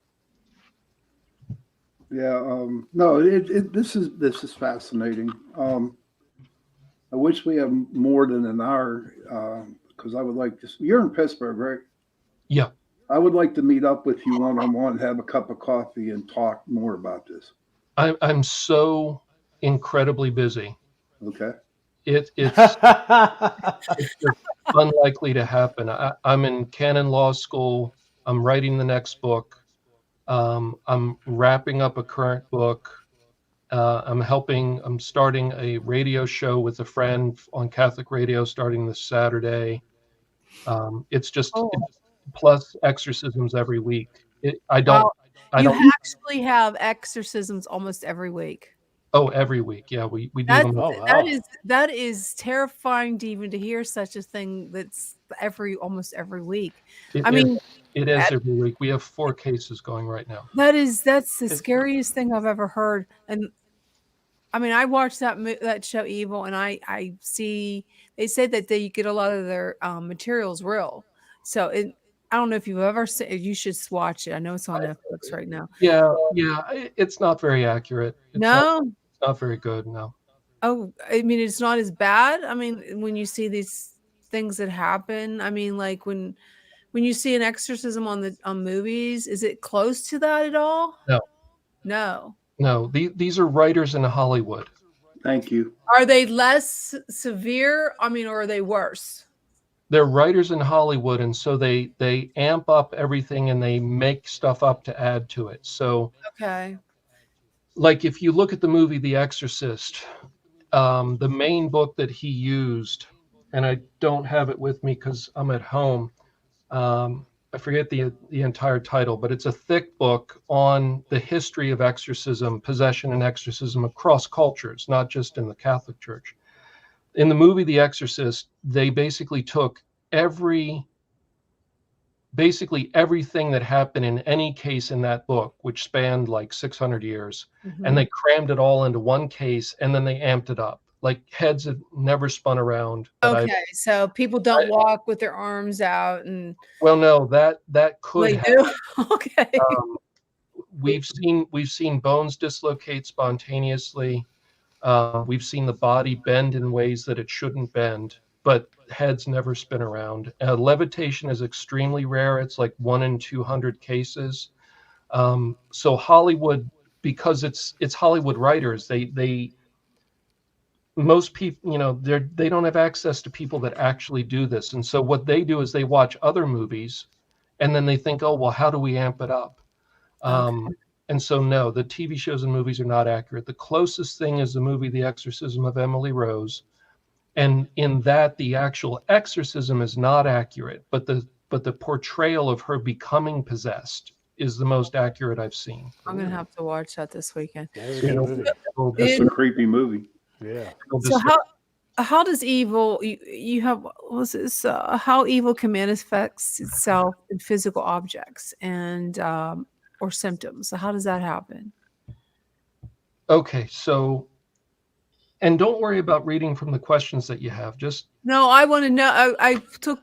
Yeah. No. This is fascinating. I wish we had more than an hour because I would like to. You're in Pittsburgh, right? Yeah. I would like to meet up with you one-on-one, have a cup of coffee, and talk more about this. I'm so incredibly busy. Okay. It's just unlikely to happen. I'm in canon law school. I'm writing the next book. I'm wrapping up a current book. I'm starting a radio show with a friend on Catholic radio starting this Saturday. It's just plus exorcisms every week. I don't. You actually have exorcisms almost every week. Oh, every week. Yeah, we do them. Oh, wow. That is terrifying to even to hear such a thing. That's almost every week. It is every week. We have 4 cases going right now. That's the scariest thing I've ever heard. And I mean, I watched that show Evil, and I see they say that they get a lot of their materials real. So I don't know if you've ever seen. You should watch it. I know it's on Netflix right now. Yeah. It's not very accurate. It's not very good. No. Oh, I mean, it's not as bad. I mean, when you see these things that happen, I mean, like when you see an exorcism on movies, is it close to that at all? No. These are writers in Hollywood. Thank you. Are they less severe? I mean, or are they worse? They're writers in Hollywood, and so they amp up everything and they make stuff up to add to it. So, okay, like if you look at the movie The Exorcist, the main book that he used, and I don't have it with me because I'm at home. I forget the entire title, but it's a thick book on the history of exorcism, possession and exorcism across cultures, not just in the Catholic Church. In the movie The Exorcist, they basically took everything that happened in any case in that book, which spanned like 600 years, and they crammed it all into one case, and then they amped it up. Like heads had never spun around. Okay, so people don't walk with their arms out and. Well, no, that could happen. Okay. We've seen bones dislocate spontaneously. We've seen the body bend in ways that it shouldn't bend, but heads never spin around. Levitation is extremely rare. It's like 1 in 200 cases. So Hollywood, because it's Hollywood writers, most people, they don't have access to people that actually do this. And so what they do is they watch other movies and then they think, oh, well, how do we amp it up? And so, no, the TV shows and movies are not accurate. The closest thing is the movie The Exorcism of Emily Rose. And in that, the actual exorcism is not accurate, but the portrayal of her becoming possessed is the most accurate I've seen. I'm going to have to watch that this weekend. That's a creepy movie. Yeah. So how does evil, you have, what's this, how evil can manifest itself in physical objects and or symptoms? So how does that happen? Okay, so, and don't worry about reading from the questions that you have. Just no, I want to know. I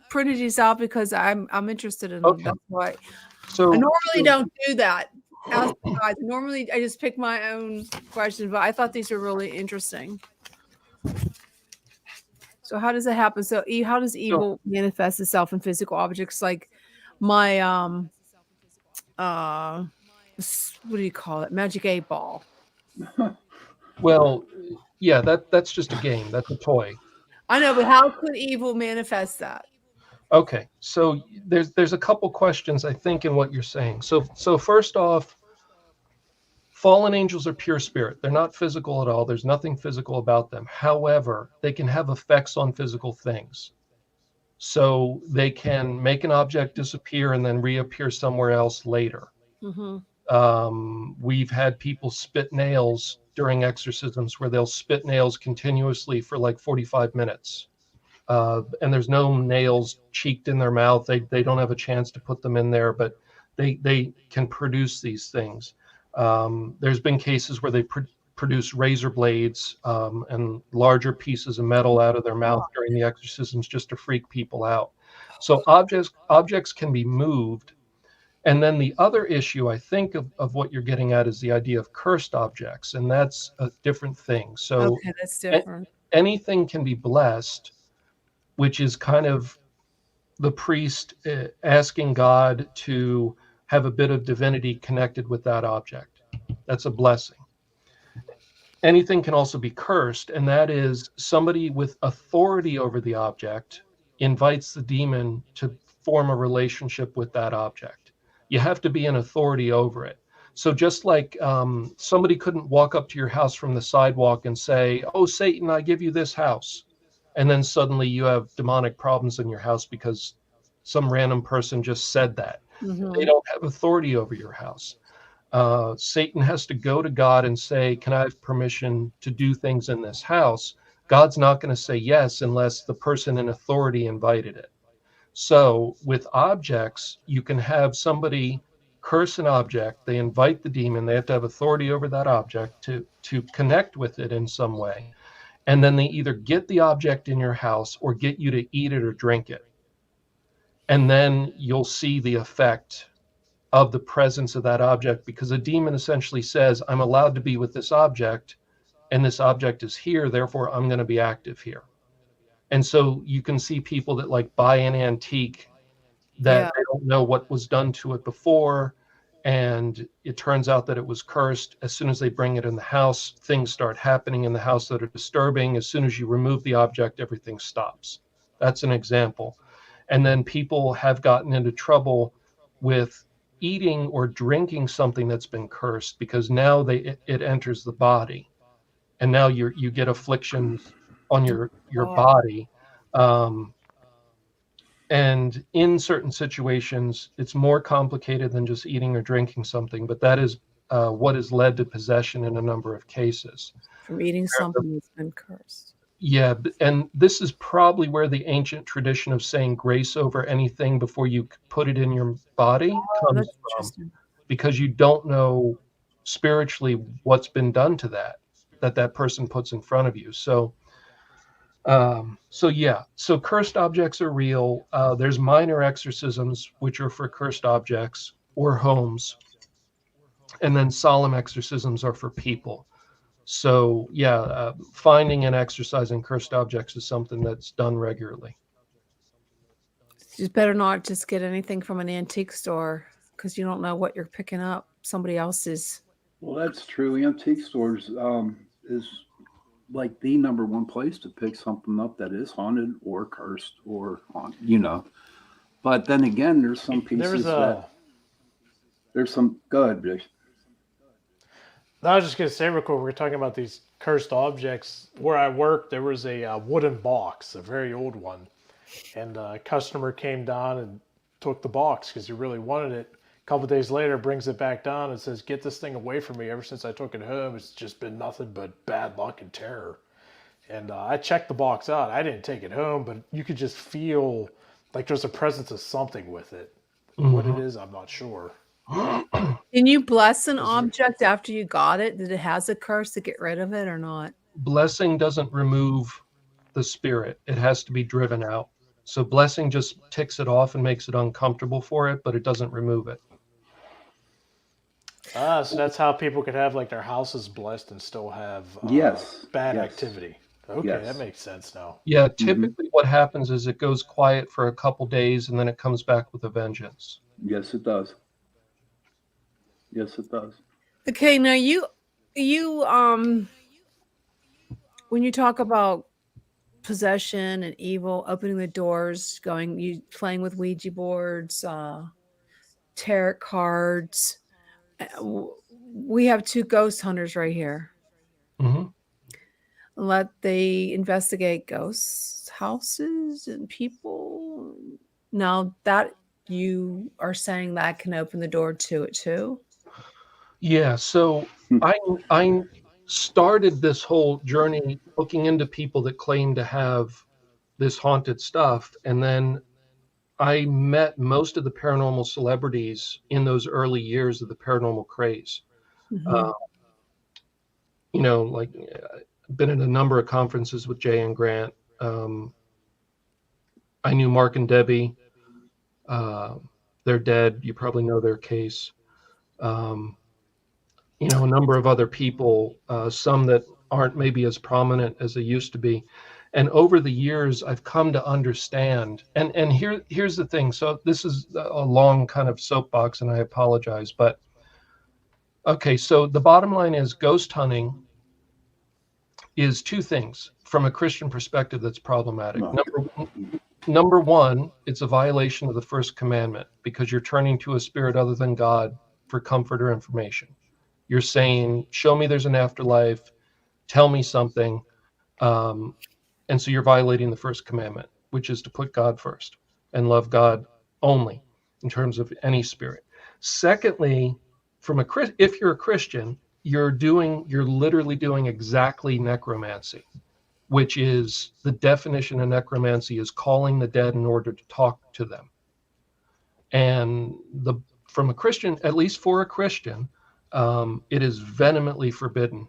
printed these out because I'm interested in them. That's why. So I normally don't do that. Normally, I just pick my own questions, but I thought these were really interesting. So how does it happen? So how does evil manifest itself in physical objects? Like my what do you call it? Magic 8 ball. Well, yeah, that's just a game. That's a toy. I know, but how could evil manifest that? Okay, so there's a couple questions I think in what you're saying. So first off, fallen angels are pure spirit. They're not physical at all. There's nothing physical about them. However, they can have effects on physical things. So they can make an object disappear and then reappear somewhere else later. We've had people spit nails during exorcisms where they'll spit nails continuously for like 45 minutes. And there's no nails cheeked in their mouth. They don't have a chance to put them in there, but they can produce these things. There's been cases where they produce razor blades and larger pieces of metal out of their mouth during the exorcisms just to freak people out. So objects can be moved. And then the other issue, I think, of what you're getting at is the idea of cursed objects, and that's a different thing. So Okay, that's different. anything can be blessed, which is kind of the priest asking God to have a bit of divinity connected with that object. That's a blessing. Anything can also be cursed, and that is somebody with authority over the object invites the demon to form a relationship with that object. You have to be an authority over it. So just like somebody couldn't walk up to your house from the sidewalk and say, "Oh, Satan, I give you this house." And then suddenly you have demonic problems in your house because some random person just said that. Mhm. They don't have authority over your house. Satan has to go to God and say, "Can I have permission to do things in this house?" God's not going to say yes unless the person in authority invited it. So with objects, you can have somebody curse an object. They invite the demon. They have to have authority over that object to connect with it in some way. And then they either get the object in your house or get you to eat it or drink it. And then you'll see the effect of the presence of that object, because a demon essentially says, "I'm allowed to be with this object, and this object is here, therefore I'm going to be active here." And so you can see people that like buy an antique that Yeah. they don't know what was done to it before, and it turns out that it was cursed. As soon as they bring it in the house, things start happening in the house that are disturbing. As soon as you remove the object, everything stops. That's an example. And then people have gotten into trouble with eating or drinking something that's been cursed, because now it enters the body, and now you get afflictions on your body. And in certain situations, it's more complicated than just eating or drinking something, but that is what has led to possession in a number of cases. From eating something that's been cursed. Yeah, and this is probably where the ancient tradition of saying grace over anything before you put it in your body comes from, because you don't know spiritually what's been done to that person puts in front of you. So so cursed objects are real. There's minor exorcisms, which are for cursed objects or homes, and then solemn exorcisms are for people. So finding and exorcising cursed objects is something that's done regularly. You better not just get anything from an antique store, because you don't know what you're picking up. Somebody else's. Well, that's true. Antique stores is like the number one place to pick something up that is haunted or cursed or But then again, there's some pieces there's some good. I was just going to say real quick, we were talking about these cursed objects. Where I worked, there was a wooden box, a very old one. And a customer came down and took the box because he really wanted it. A couple of days later, brings it back down and says, "Get this thing away from me. Ever since I took it home, it's just been nothing but bad luck and terror." And I checked the box out. I didn't take it home, but you could just feel like there's a presence of something with it. Mm-hmm. What it is, I'm not sure. Can you bless an object after you got it? Did it has a curse to get rid of it or not? Blessing doesn't remove the spirit. It has to be driven out. So blessing just ticks it off and makes it uncomfortable for it, but it doesn't remove it. So that's how people could have like their houses blessed and still have bad activity. Okay, that makes sense now. Yeah, typically what happens is it goes quiet for a couple days and then it comes back with a vengeance. Yes, it does. Yes, it does. Okay, now you when you talk about possession and evil, opening the doors, playing with Ouija boards, tarot cards. We have 2 ghost hunters right here. Mm-hmm. They investigate ghosts, houses, and people. Now that you are saying that can open the door to it too. Yeah, so I started this whole journey looking into people that claim to have this haunted stuff, and then I met most of the paranormal celebrities in those early years of the paranormal craze. Mhm. You know, like been at a number of conferences with Jay and Grant. I knew Mark and Debbie. They're dead. You probably know their case. You know, a number of other people, some that aren't maybe as prominent as they used to be. And over the years, I've come to understand. And here's the thing. So this is a long kind of soapbox, and I apologize. But okay, so the bottom line is ghost hunting is two things from a Christian perspective that's problematic. Number one, it's a violation of the first commandment because you're turning to a spirit other than God for comfort or information. You're saying, show me there's an afterlife, tell me something. And so you're violating the first commandment, which is to put God first and love God only in terms of any spirit. Secondly, if you're a Christian, you're literally doing exactly necromancy, which is the definition of necromancy is calling the dead in order to talk to them. And from a Christian, at least for a Christian, it is vehemently forbidden.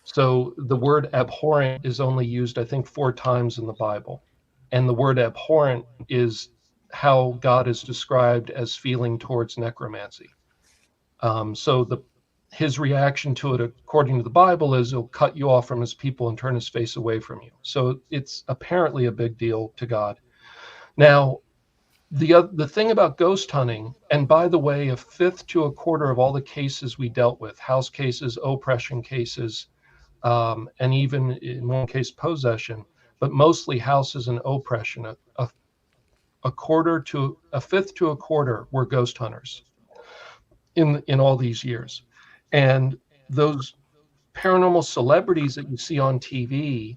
So the word abhorrent is only used, I think, 4 times in the Bible. And the word abhorrent is how God is described as feeling towards necromancy. So his reaction to it, according to the Bible, is he'll cut you off from his people and turn his face away from you. So it's apparently a big deal to God. Now, the thing about ghost hunting, and by the way, 1/5 to 1/4 of all the cases we dealt with, house cases, oppression cases, and even in one case possession, but mostly houses and oppression, a 1/5 to 1/4 were ghost hunters in all these years. And those paranormal celebrities that you see on TV,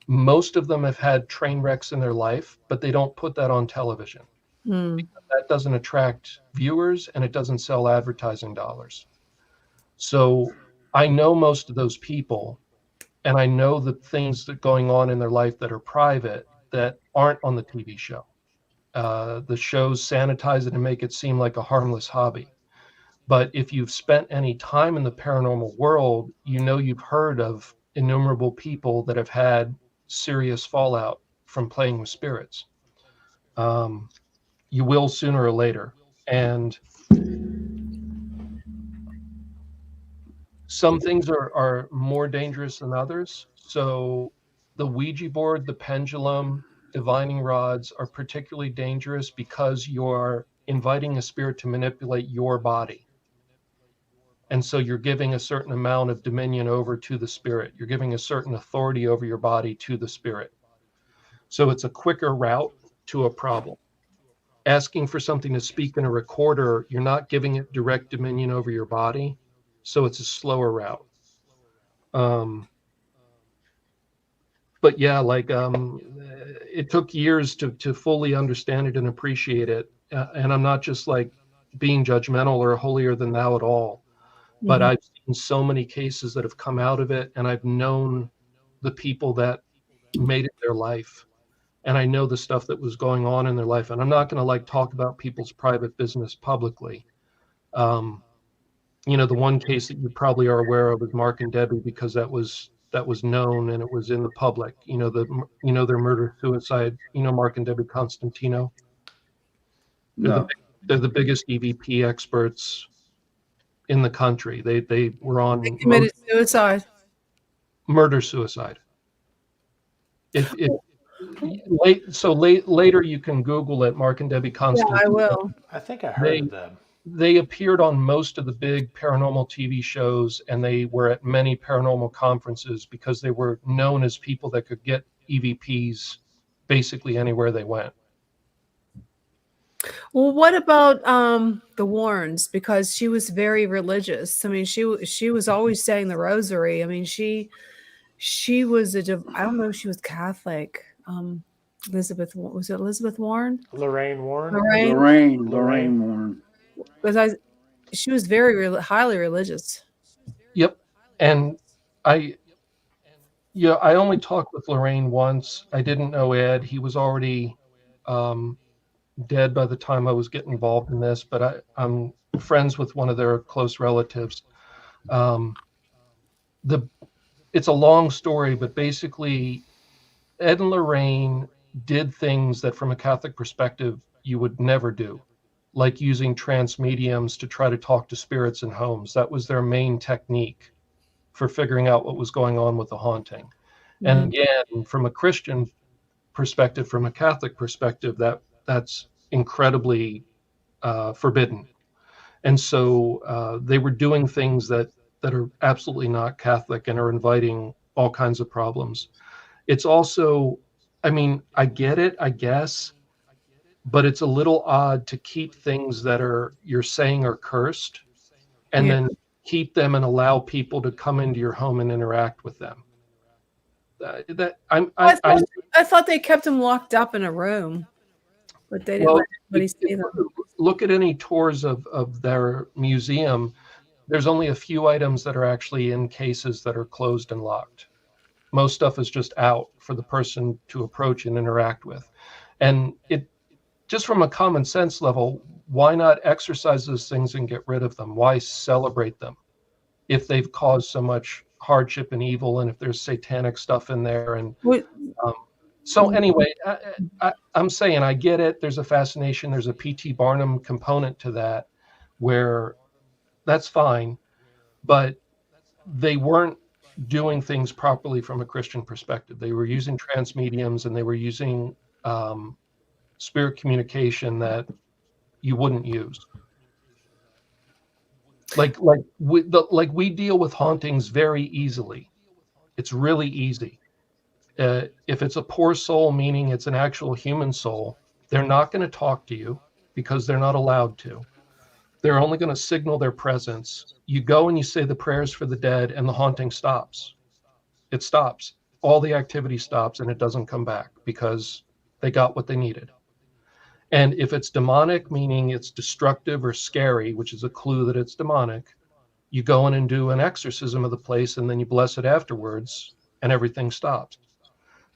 most of them have had train wrecks in their life, but they don't put that on television. That doesn't attract viewers and it doesn't sell advertising dollars. So I know most of those people, and I know the things that are going on in their life that are private that aren't on the TV show. The shows sanitize it and make it seem like a harmless hobby. But if you've spent any time in the paranormal world, you know you've heard of innumerable people that have had serious fallout from playing with spirits. You will sooner or later. And some things are more dangerous than others. So the Ouija board, the pendulum, divining rods are particularly dangerous because you're inviting a spirit to manipulate your body. And so you're giving a certain amount of dominion over to the spirit. You're giving a certain authority over your body to the spirit. So it's a quicker route to a problem. Asking for something to speak in a recorder, you're not giving it direct dominion over your body. So it's a slower route. But yeah, it took years to fully understand it and appreciate it. And I'm not just like being judgmental or holier than thou at all. But I've seen so many cases that have come out of it, and I've known the people that made it their life. And I know the stuff that was going on in their life. And I'm not going to talk about people's private business publicly. You know, the one case that you probably are aware of is Mark and Debbie, because that was known and it was in the public. You know, their murder suicide. You know, Mark and Debbie Constantino. No. They're the biggest EVP experts in the country. They were on. They committed suicide. Murder suicide. Later you can Google it, Mark and Debbie Constantino. Yeah, I will. I think I heard of them. They appeared on most of the big paranormal TV shows, and they were at many paranormal conferences because they were known as people that could get EVPs basically anywhere they went. Well, what about the Warrens? Because she was very religious. I mean, she was always saying the rosary. I mean, she was I don't know if she was Catholic. Elizabeth, was it Elizabeth Warren? Lorraine Warren. Lorraine Warren. Because she was very highly religious. Yep, and I only talked with Lorraine once. I didn't know Ed. He was already dead by the time I was getting involved in this, but I'm friends with one of their close relatives. It's a long story, but basically Ed and Lorraine did things that from a Catholic perspective you would never do, like using trance mediums to try to talk to spirits in homes. That was their main technique for figuring out what was going on with the haunting. And again, from a Christian perspective, from a Catholic perspective, that's incredibly forbidden. And so they were doing things that are absolutely not Catholic and are inviting all kinds of problems. It's also, I mean, I get it, I guess, but it's a little odd to keep things that you're saying are cursed and then keep them and allow people to come into your home and interact with them. I thought they kept him locked up in a room, but they didn't let anybody see them. Look at any tours of their museum. There's only a few items that are actually in cases that are closed and locked. Most stuff is just out for the person to approach and interact with. And it just from a common sense level, why not exercise those things and get rid of them? Why celebrate them if they've caused so much hardship and evil, and if there's satanic stuff in there? And so anyway, I'm saying I get it. There's a fascination. There's a P.T. Barnum component to that where that's fine, but they weren't doing things properly from a Christian perspective. They were using trance mediums and they were using spirit communication that you wouldn't use. Like we deal with hauntings very easily. It's really easy. If it's a poor soul, meaning it's an actual human soul, they're not going to talk to you because they're not allowed to. They're only going to signal their presence. You go and you say the prayers for the dead and the haunting stops. It stops. All the activity stops and it doesn't come back because they got what they needed. And if it's demonic, meaning it's destructive or scary, which is a clue that it's demonic, you go in and do an exorcism of the place and then you bless it afterwards and everything stops.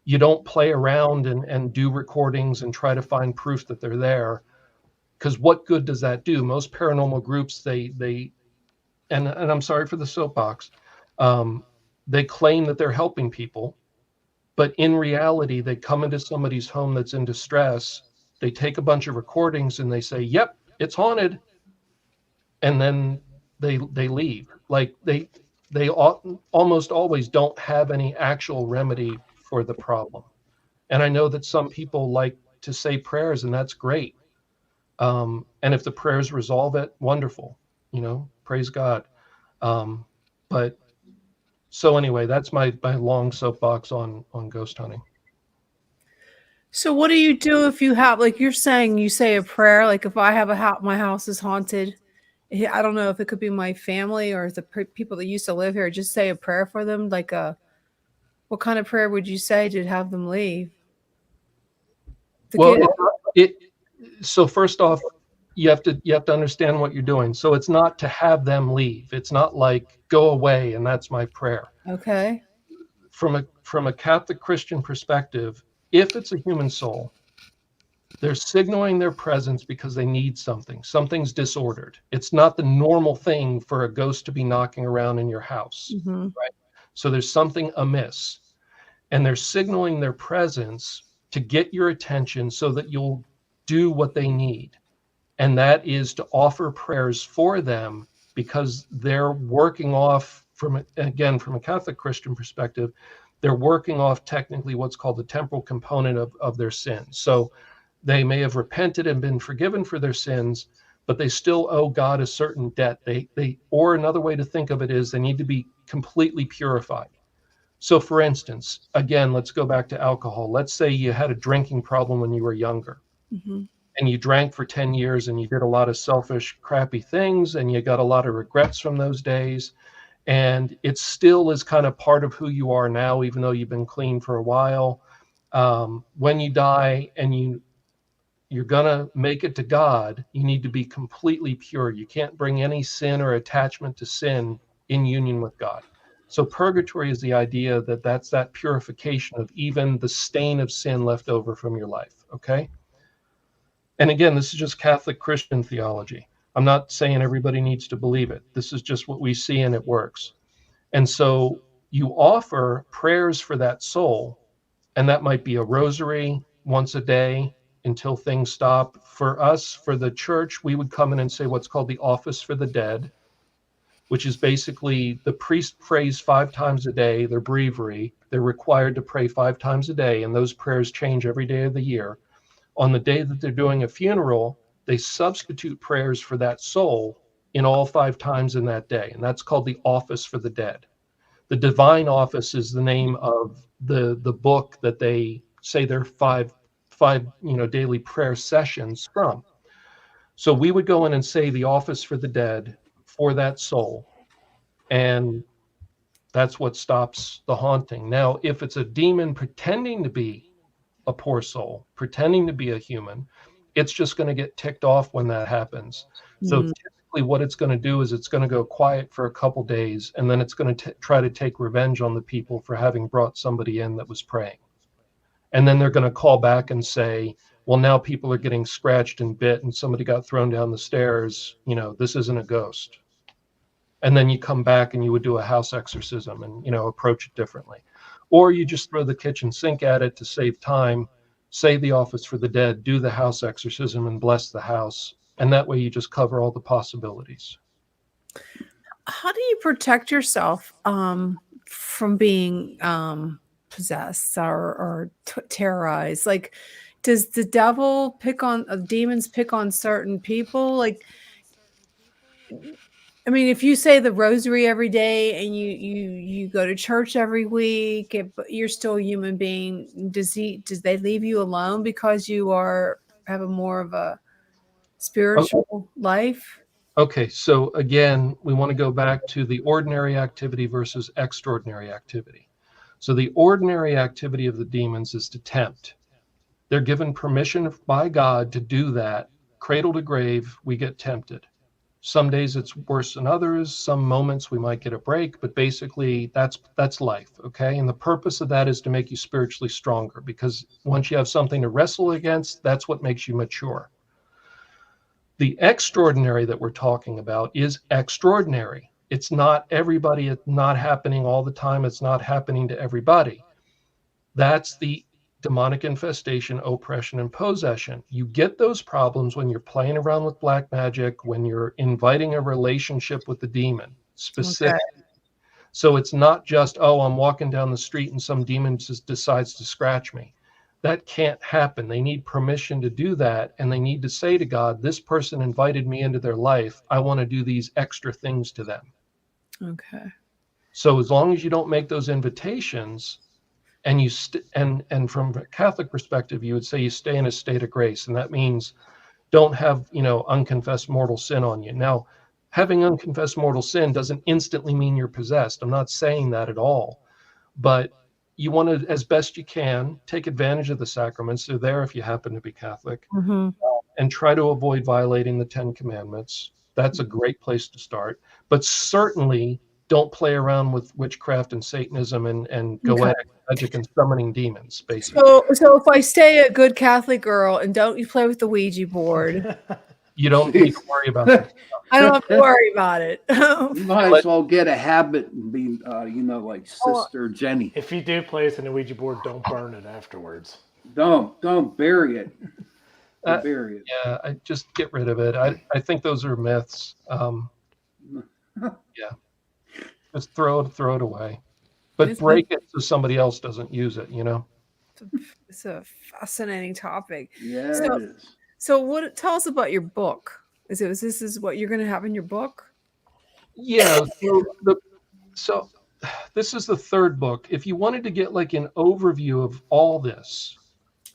You don't play around and do recordings and try to find proof that they're there, because what good does that do? Most paranormal groups, and I'm sorry for the soapbox, they claim that they're helping people, but in reality, they come into somebody's home that's in distress, they take a bunch of recordings and they say, yep, it's haunted, and then they leave. Like they almost always don't have any actual remedy for the problem. And I know that some people like to say prayers, and that's great. And if the prayers resolve it, wonderful, praise God. But so anyway, that's my long soapbox on ghost hunting. So what do you do if you have, like you're saying, you say a prayer, like if I have my house is haunted, I don't know if it could be my family or the people that used to live here, just say a prayer for them. What kind of prayer would you say to have them leave? Well, so first off, you have to understand what you're doing. So it's not to have them leave. It's not like go away and that's my prayer. Okay. From a Catholic Christian perspective, if it's a human soul, they're signaling their presence because they need something. Something's disordered. It's not the normal thing for a ghost to be knocking around in your house, right? So there's something amiss, and they're signaling their presence to get your attention so that you'll do what they need. And that is to offer prayers for them, because they're working off from a Catholic Christian perspective, they're working off technically what's called the temporal component of their sins. So they may have repented and been forgiven for their sins, but they still owe God a certain debt. Or another way to think of it is they need to be completely purified. So for instance, again, let's go back to alcohol. Let's say you had a drinking problem when you were younger, and you drank for 10 years and you did a lot of selfish, crappy things, and you got a lot of regrets from those days. And it still is kind of part of who you are now, even though you've been clean for a while. When you die and you're gonna make it to God, you need to be completely pure. You can't bring any sin or attachment to sin in union with God. So purgatory is the idea that that's that purification of even the stain of sin left over from your life, okay? And again, this is just Catholic Christian theology. I'm not saying everybody needs to believe it. This is just what we see, and it works. And so you offer prayers for that soul, and that might be a rosary once a day until things stop. For us, for the church, we would come in and say what's called the Office for the Dead, which is basically the priest prays 5 times a day, their breviary. They're required to pray 5 times a day, and those prayers change every day of the year. On the day that they're doing a funeral, they substitute prayers for that soul in all 5 times in that day, and that's called the Office for the Dead. The Divine Office is the name of the book that they say their five daily prayer sessions from. So we would go in and say the Office for the Dead for that soul, and that's what stops the haunting. Now, if it's a demon pretending to be a poor soul, pretending to be a human, it's just going to get ticked off when that happens. So typically what it's going to do is it's going to go quiet for a couple days, and then it's going to try to take revenge on the people for having brought somebody in that was praying. And then they're going to call back and say, well, now people are getting scratched and bit and somebody got thrown down the stairs. This isn't a ghost. And then you come back and you would do a house exorcism and, approach it differently. Or you just throw the kitchen sink at it to save time, say the Office for the Dead, do the house exorcism and bless the house. And that way you just cover all the possibilities. How do you protect yourself from being possessed or terrorized? Like, does the devil demons pick on certain people? Like, I mean, if you say the rosary every day and you go to church every week, you're still a human being. Does they leave you alone because you have a more of a spiritual life? Okay, so again, we want to go back to the ordinary activity versus extraordinary activity. So the ordinary activity of the demons is to tempt. They're given permission by God to do that. Cradle to grave, we get tempted. Some days it's worse than others. Some moments we might get a break, but basically that's life, okay? And the purpose of that is to make you spiritually stronger, because once you have something to wrestle against, that's what makes you mature. The extraordinary that we're talking about is extraordinary. It's not everybody, it's not happening all the time, it's not happening to everybody. That's the demonic infestation, oppression, and possession. You get those problems when you're playing around with black magic, when you're inviting a relationship with the demon, specifically. Okay. So it's not just, I'm walking down the street and some demon just decides to scratch me. That can't happen. They need permission to do that, and they need to say to God, this person invited me into their life. I want to do these extra things to them. Okay. So as long as you don't make those invitations, and you and from a Catholic perspective, you would say you stay in a state of grace, and that means don't have unconfessed mortal sin on you. Now, having unconfessed mortal sin doesn't instantly mean you're possessed. I'm not saying that at all, but you want to, as best you can, take advantage of the sacraments. They're there if you happen to be Catholic, and try to avoid violating the 10 Commandments. That's a great place to start. But certainly don't play around with witchcraft and Satanism and go at magic and summoning demons, basically. So if I stay a good Catholic girl and don't you play with the Ouija board, you don't need to worry about that. I don't have to worry about it. You might as well get a habit and be, like Sister Jenny. If you do play with an Ouija board, don't burn it afterwards. Don't bury it. Bury it. Yeah, I just get rid of it. I think those are myths. Yeah, just throw it away. But break it so somebody else doesn't use it. It's a fascinating topic. Yeah, it is. So tell us about your book. This is what you're going to have in your book? Yeah. So this is the third book. If you wanted to get like an overview of all this,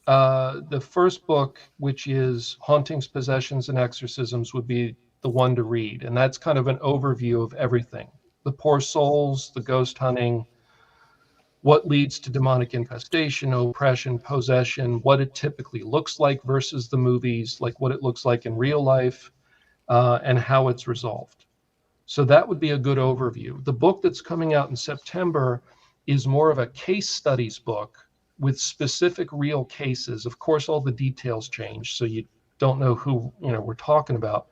the first book, which is Hauntings, Possessions, and Exorcisms, would be the one to read. And that's kind of an overview of everything. The poor souls, the ghost hunting, what leads to demonic infestation, oppression, possession, what it typically looks like versus the movies, like what it looks like in real life, and how it's resolved. So that would be a good overview. The book that's coming out in September is more of a case studies book with specific real cases. Of course, all the details change, so you don't know who we're talking about.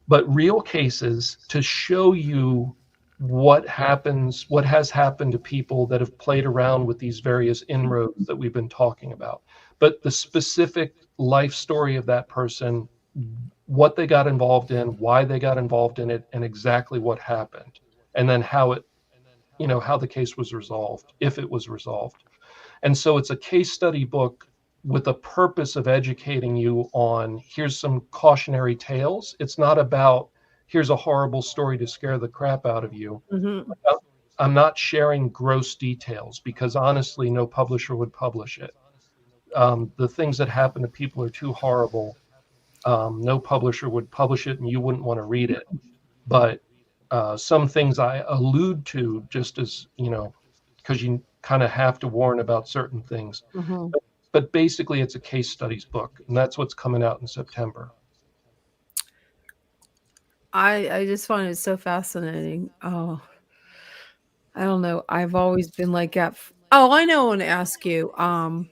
but real cases to show you what has happened to people that have played around with these various inroads that we've been talking about. But the specific life story of that person, what they got involved in, why they got involved in it, and exactly what happened, and then how the case was resolved, if it was resolved. And so it's a case study book with a purpose of educating you on, here's some cautionary tales. It's not about, here's a horrible story to scare the crap out of you. Mm-hmm. I'm not sharing gross details because honestly, no publisher would publish it. The things that happen to people are too horrible. No publisher would publish it and you wouldn't want to read it. But some things I allude to just as, because you kind of have to warn about certain things. Mm-hmm. But basically, it's a case studies book, and that's what's coming out in September. I just find it so fascinating. Oh, I don't know. I've always been like that. Oh, I know. I want to ask you. I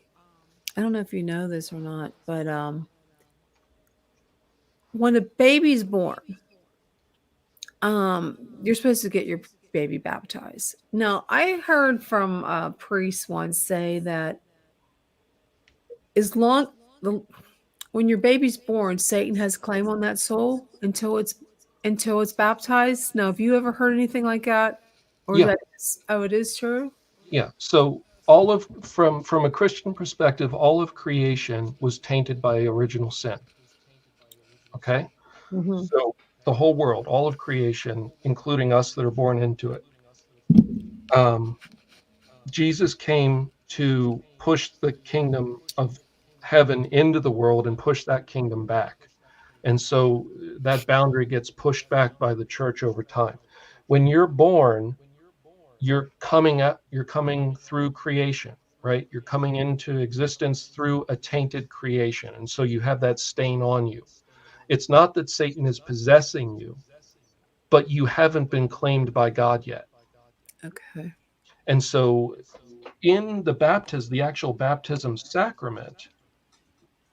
don't know if you know this or not, but when a baby's born, you're supposed to get your baby baptized. Now, I heard from a priest once say that when your baby's born, Satan has claim on that soul until it's baptized. Now, have you ever heard anything like that? Or Yeah. it is true? Yeah. So from a Christian perspective, all of creation was tainted by original sin. Okay? Mm-hmm. So the whole world, all of creation, including us that are born into it. Jesus came to push the kingdom of heaven into the world and push that kingdom back. And so that boundary gets pushed back by the church over time. When you're born, you're coming through creation, right? You're coming into existence through a tainted creation. And so you have that stain on you. It's not that Satan is possessing you, but you haven't been claimed by God yet. Okay. And so in the actual baptism sacrament,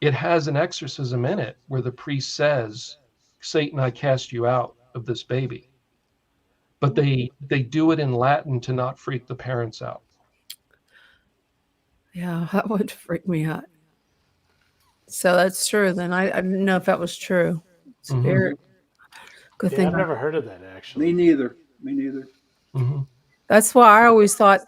it has an exorcism in it where the priest says, Satan, I cast you out of this baby. But they do it in Latin to not freak the parents out. Yeah, that would freak me out. So that's true. Then I didn't know if that was true. It's very good thing. I've never heard of that actually. Me neither. Mm-hmm. That's why I always thought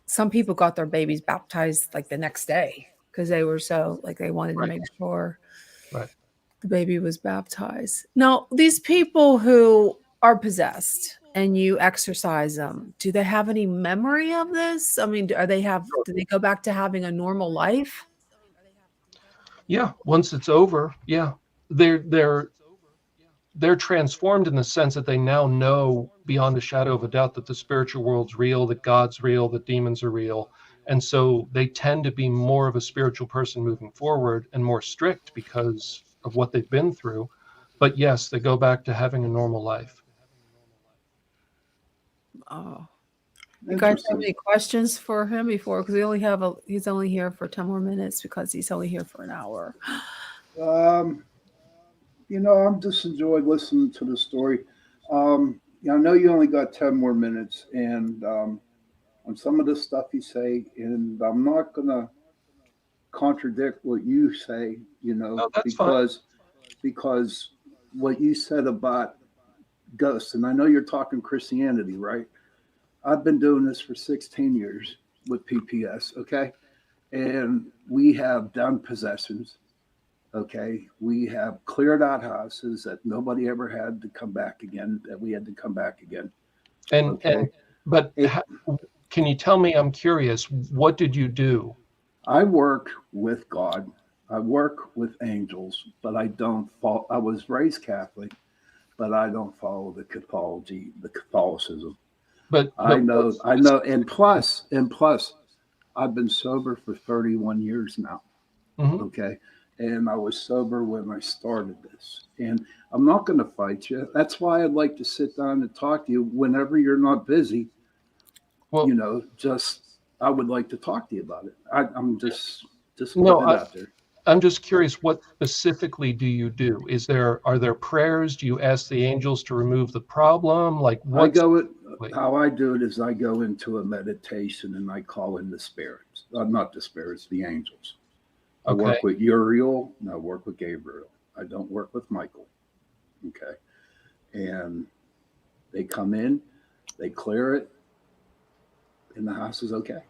some people got their babies baptized like the next day because they were so like they wanted to make sure the baby was baptized. Now, these people who are possessed and you exorcise them, do they have any memory of this? I mean, do they go back to having a normal life? Yeah, once it's over, yeah. They're transformed in the sense that they now know beyond a shadow of a doubt that the spiritual world's real, that God's real, that demons are real. And so they tend to be more of a spiritual person moving forward and more strict because of what they've been through. But yes, they go back to having a normal life. Oh. You guys have any questions for him before? Because he's only here for 10 more minutes because he's only here for an hour. I'm just enjoyed listening to the story. I know you only got 10 more minutes, and on some of the stuff you say, and I'm not going to contradict what you say, because what you said about ghosts, and I know you're talking Christianity, right? I've been doing this for 16 years with PPS, okay? And we have done possessions, okay? We have cleared out houses that nobody ever had to come back again, that we had to come back again. But can you tell me, I'm curious, what did you do? I work with God. I work with angels, but I don't follow. I was raised Catholic, but I don't follow the Catholicism. But I know, and plus, I've been sober for 31 years now. Mm-hmm. Okay, and I was sober when I started this, and I'm not going to fight you. That's why I'd like to sit down and talk to you whenever you're not busy. Well, I would like to talk to you about it. I'm just putting it out there. I'm just curious, what specifically do you do? Are there prayers? Do you ask the angels to remove the problem? Like How I do it is I go into a meditation and I call in the spirits, not the spirits, the angels. I work with Uriel and I work with Gabriel. I don't work with Michael. Okay. And they come in, they clear it, and the house is okay.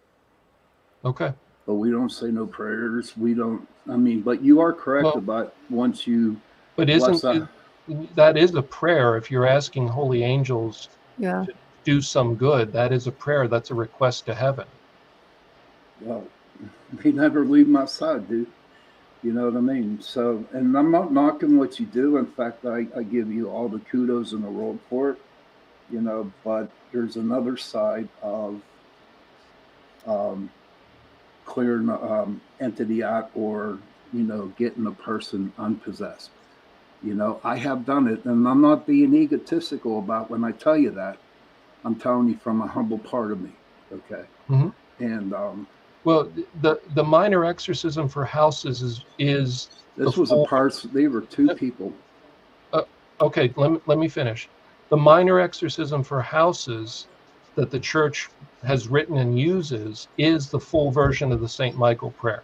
Okay. But we don't say no prayers. But you are correct about once you. But that is a prayer if you're asking holy angels to do some good. That is a prayer. That's a request to heaven. Well, they never leave my side, dude. You know what I mean? So, and I'm not knocking what you do. In fact, I give you all the kudos in the world for it, you know, but there's another side of clearing entity out or, you know, getting a person unpossessed. You know, I have done it, and I'm not being egotistical about when I tell you that. I'm telling you from a humble part of me, okay? Mm-hmm. And well, the minor exorcism for houses is this was a person. They were two people. Okay, let me finish. The minor exorcism for houses that the church has written and uses is the full version of the St. Michael prayer.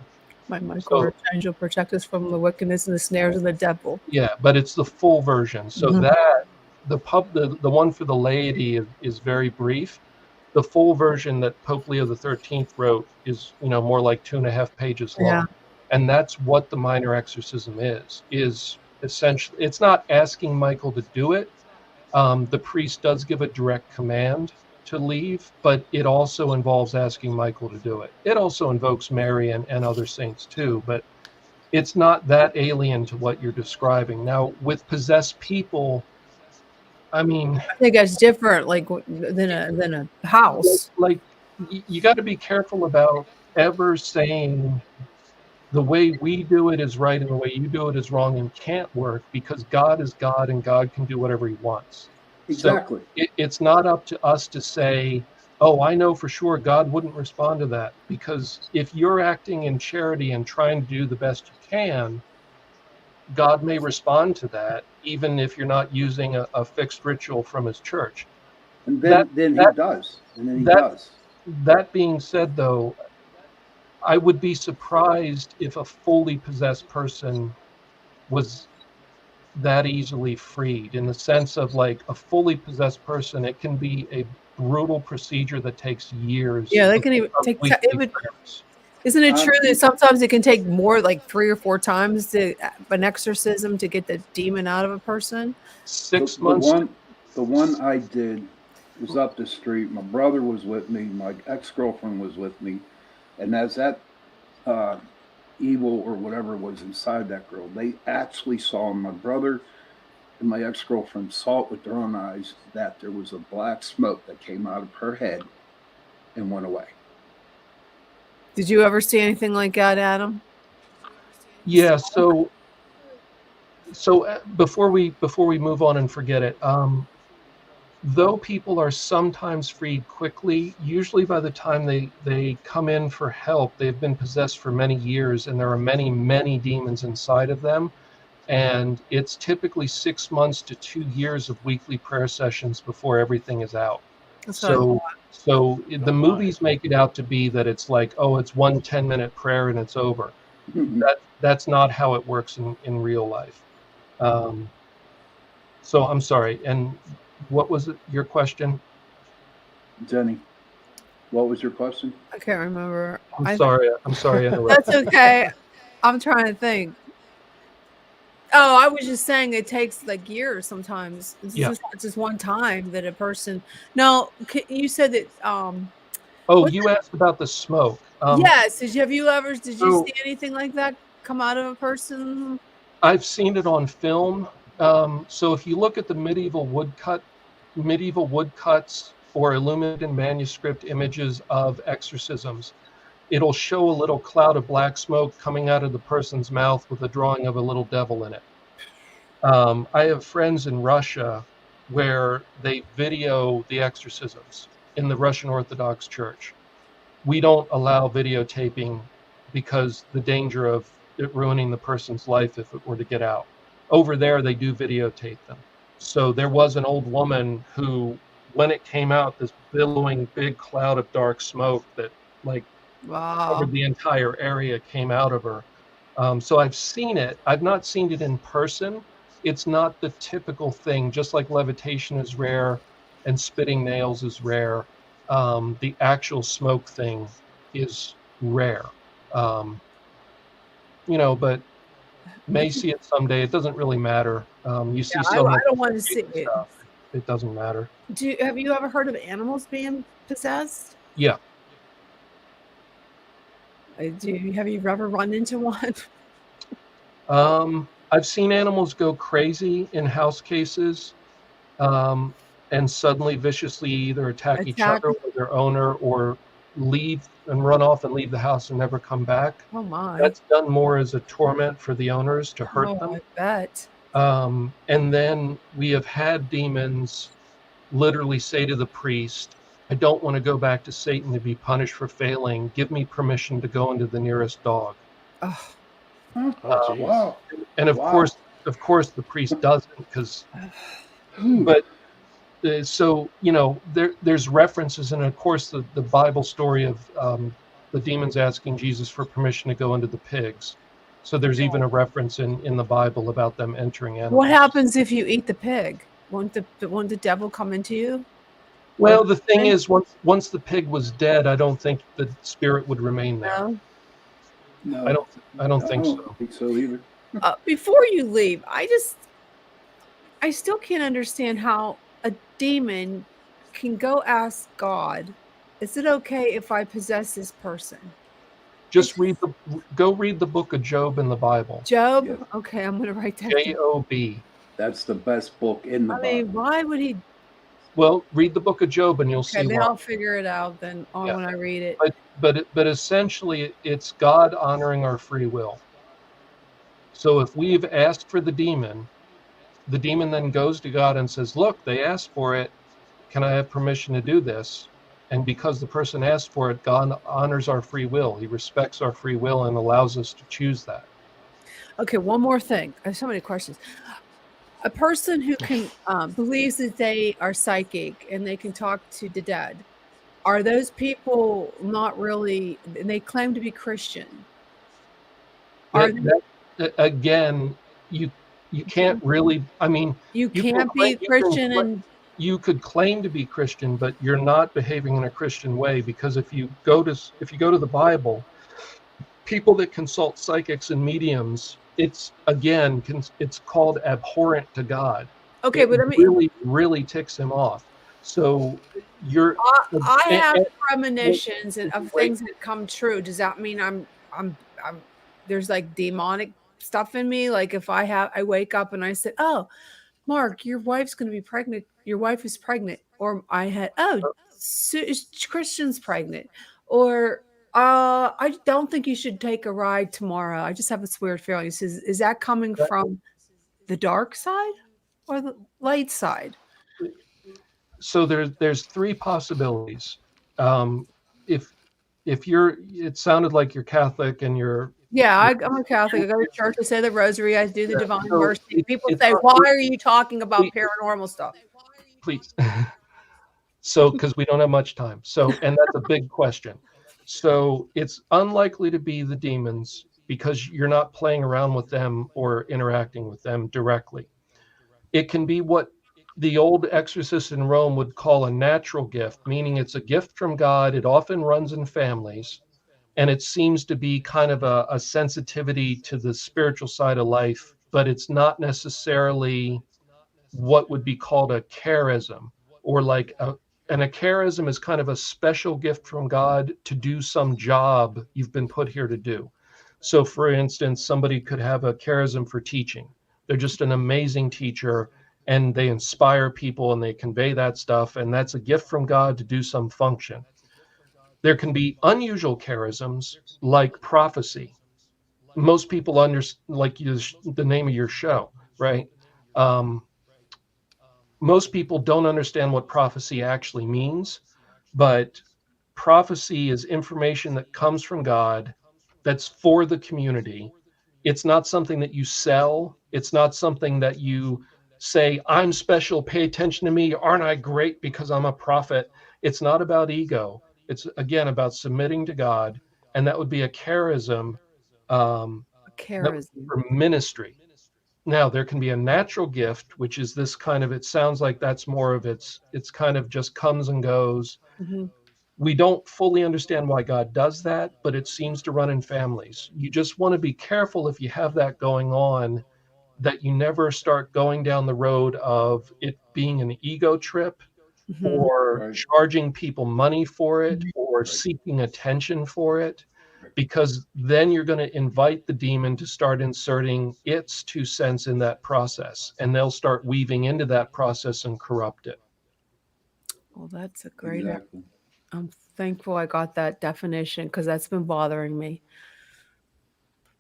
My Michael, Archangel, protect us from the wickedness and the snares of the devil. Yeah, but it's the full version. So that the one for the laity is very brief. The full version that Pope Leo XIII wrote is, you know, more like 2.5 pages long. Yeah. And that's what the minor exorcism is essentially. It's not asking Michael to do it. The priest does give a direct command to leave, but it also involves asking Michael to do it. It also invokes Mary and other saints too, but it's not that alien to what you're describing. Now, with possessed people, I mean, I think that's different, like than a house. Like you got to be careful about ever saying the way we do it is right and the way you do it is wrong and can't work, because God is God and God can do whatever he wants. Exactly. So it's not up to us to say, oh, I know for sure God wouldn't respond to that, because if you're acting in charity and trying to do the best you can, God may respond to that, even if you're not using a fixed ritual from his church. And then he does. And then he does. That being said, though, I would be surprised if a fully possessed person was that easily freed, in the sense of, like, a fully possessed person, it can be a brutal procedure that takes years. Yeah, they can even take Isn't it true that sometimes it can take more, like 3 or 4 times an exorcism to get the demon out of a person? 6 months. The one I did was up the street. My brother was with me. My ex-girlfriend was with me. And as that evil or whatever was inside that girl, they actually saw, my brother and my ex-girlfriend saw it with their own eyes, that there was a black smoke that came out of her head and went away. Did you ever see anything like that, Adam? Yeah. So before we move on and forget it, though people are sometimes freed quickly, usually by the time they come in for help, they've been possessed for many years, and there are many, many demons inside of them. And it's typically 6 months to 2 years of weekly prayer sessions before everything is out. So the movies make it out to be that it's like, oh, it's 1 10-minute prayer and it's over. That's not how it works in real life. So I'm sorry. And what was your question? Jenny, what was your question? I can't remember. I'm sorry. That's okay. I'm trying to think. Oh, I was just saying it takes like years sometimes. It's just one time that a person. No, you said that. You asked about the smoke. Yes. Did you see anything like that come out of a person? I've seen it on film. So if you look at the medieval woodcuts or illuminated manuscript images of exorcisms, it'll show a little cloud of black smoke coming out of the person's mouth with a drawing of a little devil in it. I have friends in Russia where they video the exorcisms in the Russian Orthodox Church. We don't allow videotaping because the danger of it ruining the person's life if it were to get out. Over there, they do videotape them. So there was an old woman who, when it came out, this billowing big cloud of dark smoke that like covered the entire area came out of her. So I've seen it. I've not seen it in person. It's not the typical thing, just like levitation is rare and spitting nails is rare. The actual smoke thing is rare. But may see it someday. It doesn't really matter. You see so much. I don't want to see it. Stuff. It doesn't matter. Have you ever heard of animals being possessed? Yeah. Have you ever run into one? I've seen animals go crazy in house cases, and suddenly viciously either attack each other or their owner, or leave and run off and leave the house and never come back. Oh my! That's done more as a torment for the owners to hurt them. I bet. And then we have had demons literally say to the priest, I don't want to go back to Satan to be punished for failing. Give me permission to go into the nearest dog. Oh. Wow. And of course, the priest doesn't, because, but so, there's references, and of course the Bible story of the demons asking Jesus for permission to go into the pigs. So there's even a reference in the Bible about them entering animals. What happens if you eat the pig? Won't the devil come into you? Well, the thing is, once the pig was dead, I don't think the spirit would remain there. No, I don't think so. I don't think so either. Before you leave, I still can't understand how a demon can go ask God, is it okay if I possess this person? Just go read the book of Job in the Bible. Job? Yes. Okay, I'm going to write that down. J-O-B. That's the best book in the Bible. I mean, why would he? Well, read the book of Job and you'll see. Okay, then I'll figure it out then when I read it. But essentially, it's God honoring our free will. So if we've asked for the demon then goes to God and says, look, they asked for it. Can I have permission to do this? And because the person asked for it, God honors our free will. He respects our free will and allows us to choose that. Okay, one more thing. I have so many questions. A person who can believes that they are psychic and they can talk to the dead, are those people not really, and they claim to be Christian? Again, you can't really, I mean, you can't be Christian and you could claim to be Christian, but you're not behaving in a Christian way, because if you go to the Bible, people that consult psychics and mediums, it's called abhorrent to God. Okay, but I mean, really, really ticks him off. So I have premonitions of things that come true. Does that mean I'm there's like demonic stuff in me? Like if I wake up and I said, oh, Mark, your wife's going to be pregnant. Your wife is pregnant. Or I had, Christian's pregnant. Or I don't think you should take a ride tomorrow. I just have this weird feeling. He says, is that coming from the dark side or the light side? So there's three possibilities. If it sounded like you're Catholic and you're. Yeah, I'm a Catholic. I go to church. I say the rosary. I do the Divine Mercy. People say, why are you talking about paranormal stuff? Please. So, because we don't have much time. So, and that's a big question. So it's unlikely to be the demons because you're not playing around with them or interacting with them directly. It can be what the old exorcists in Rome would call a natural gift, meaning it's a gift from God. It often runs in families, and it seems to be kind of a sensitivity to the spiritual side of life, but it's not necessarily what would be called a charism, or like a charism is kind of a special gift from God to do some job you've been put here to do. So for instance, somebody could have a charism for teaching. They're just an amazing teacher and they inspire people and they convey that stuff. And that's a gift from God to do some function. There can be unusual charisms like prophecy. Most people understand, like the name of your show, right? Most people don't understand what prophecy actually means, but prophecy is information that comes from God that's for the community, It's not something that you sell. It's not something that you say, I'm special, pay attention to me. Aren't I great because I'm a prophet? It's not about ego. It's, again, about submitting to God. And that would be a charism, Charism. for ministry. Now, there can be a natural gift, which is this kind of, it sounds like that's more of it's kind of just comes and goes. Mhm. We don't fully understand why God does that, but it seems to run in families. You just want to be careful if you have that going on, that you never start going down the road of it being an ego trip, Mhm. or Right. charging people money for it, or seeking attention for it, because then you're going to invite the demon to start inserting its 2 cents in that process, and they'll start weaving into that process and corrupt it. Well, that's a great. Exactly. I'm thankful I got that definition because that's been bothering me.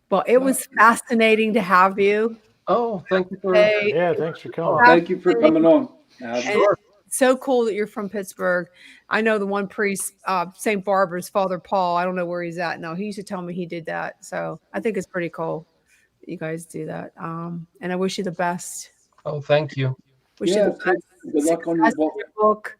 Well, it was fascinating to have you. Oh, thank you for. Hey, Yeah, thanks for coming. Thank you for coming on. and Sure. it's so cool that you're from Pittsburgh. I know the one priest, St. Barbara's, Father Paul. I don't know where he's at now. He used to tell me he did that. So I think it's pretty cool that you guys do that. And I wish you the best. Oh, thank you. Wish Yeah, you the best. good luck on your Success in book.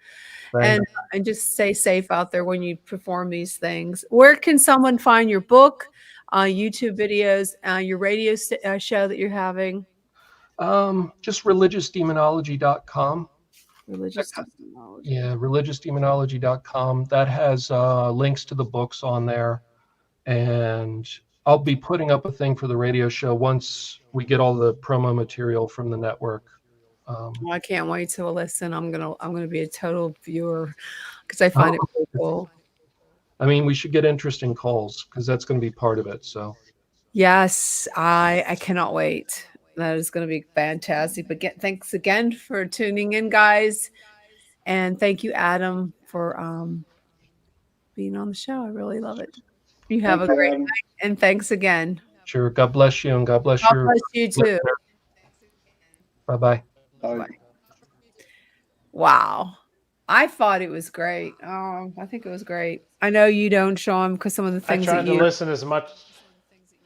Thanks. And just stay safe out there when you perform these things. Where can someone find your book, YouTube videos, your radio show that you're having? Just religiousdemonology.com. Religious demonology. Yeah, religiousdemonology.com. That has links to the books on there. And I'll be putting up a thing for the radio show once we get all the promo material from the network. Well, I can't wait to listen. I'm gonna be a total viewer because I find it really cool. I mean, we should get interesting calls because that's going to be part of it. So Yes, I cannot wait. That is going to be fantastic. But thanks again for tuning in, guys, and thank you, Adam, for being on the show. I really love it. You have a great night, and thanks again. sure. God bless you, and God bless God bless you too. Bye-bye. Bye. Wow. I thought it was great. I think it was great. I know you don't, Sean, because some of the I things tried that to you. listen as much.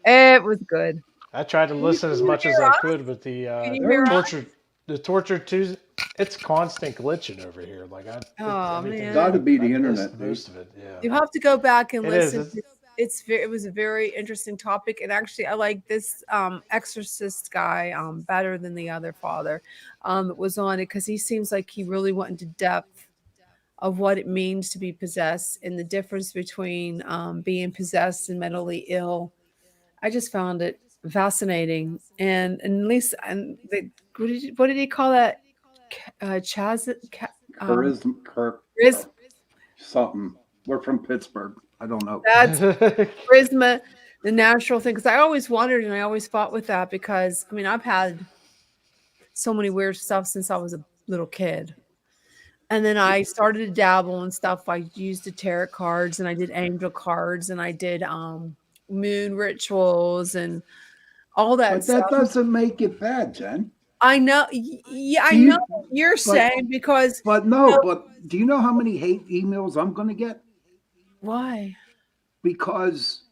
It was good. I tried to listen as much as I could, but the you hear us? torture Tuesday. It's constant glitching over here. Like Oh, man. Gotta be the I missed internet, dude. most of it. Yeah. You have to go back and It is. listen. It was a very interesting topic, and actually, I like this exorcist guy better than the other father that was on it because he seems like he really went into depth of what it means to be possessed and the difference between being possessed and mentally ill. I just found it fascinating, and at least what did he call that? Something. We're from Pittsburgh. I don't know. That's charisma, the natural thing. Because I always wondered and I always fought with that because I mean I've had so many weird stuff since I was a little kid. And then I started to dabble and stuff. I used the tarot cards and I did angel cards and I did moon rituals and all that But stuff. that doesn't make it bad, Jen. I know. Yeah, I know what you're saying because. But no, but do you know how many hate emails I'm going to get? Why? Because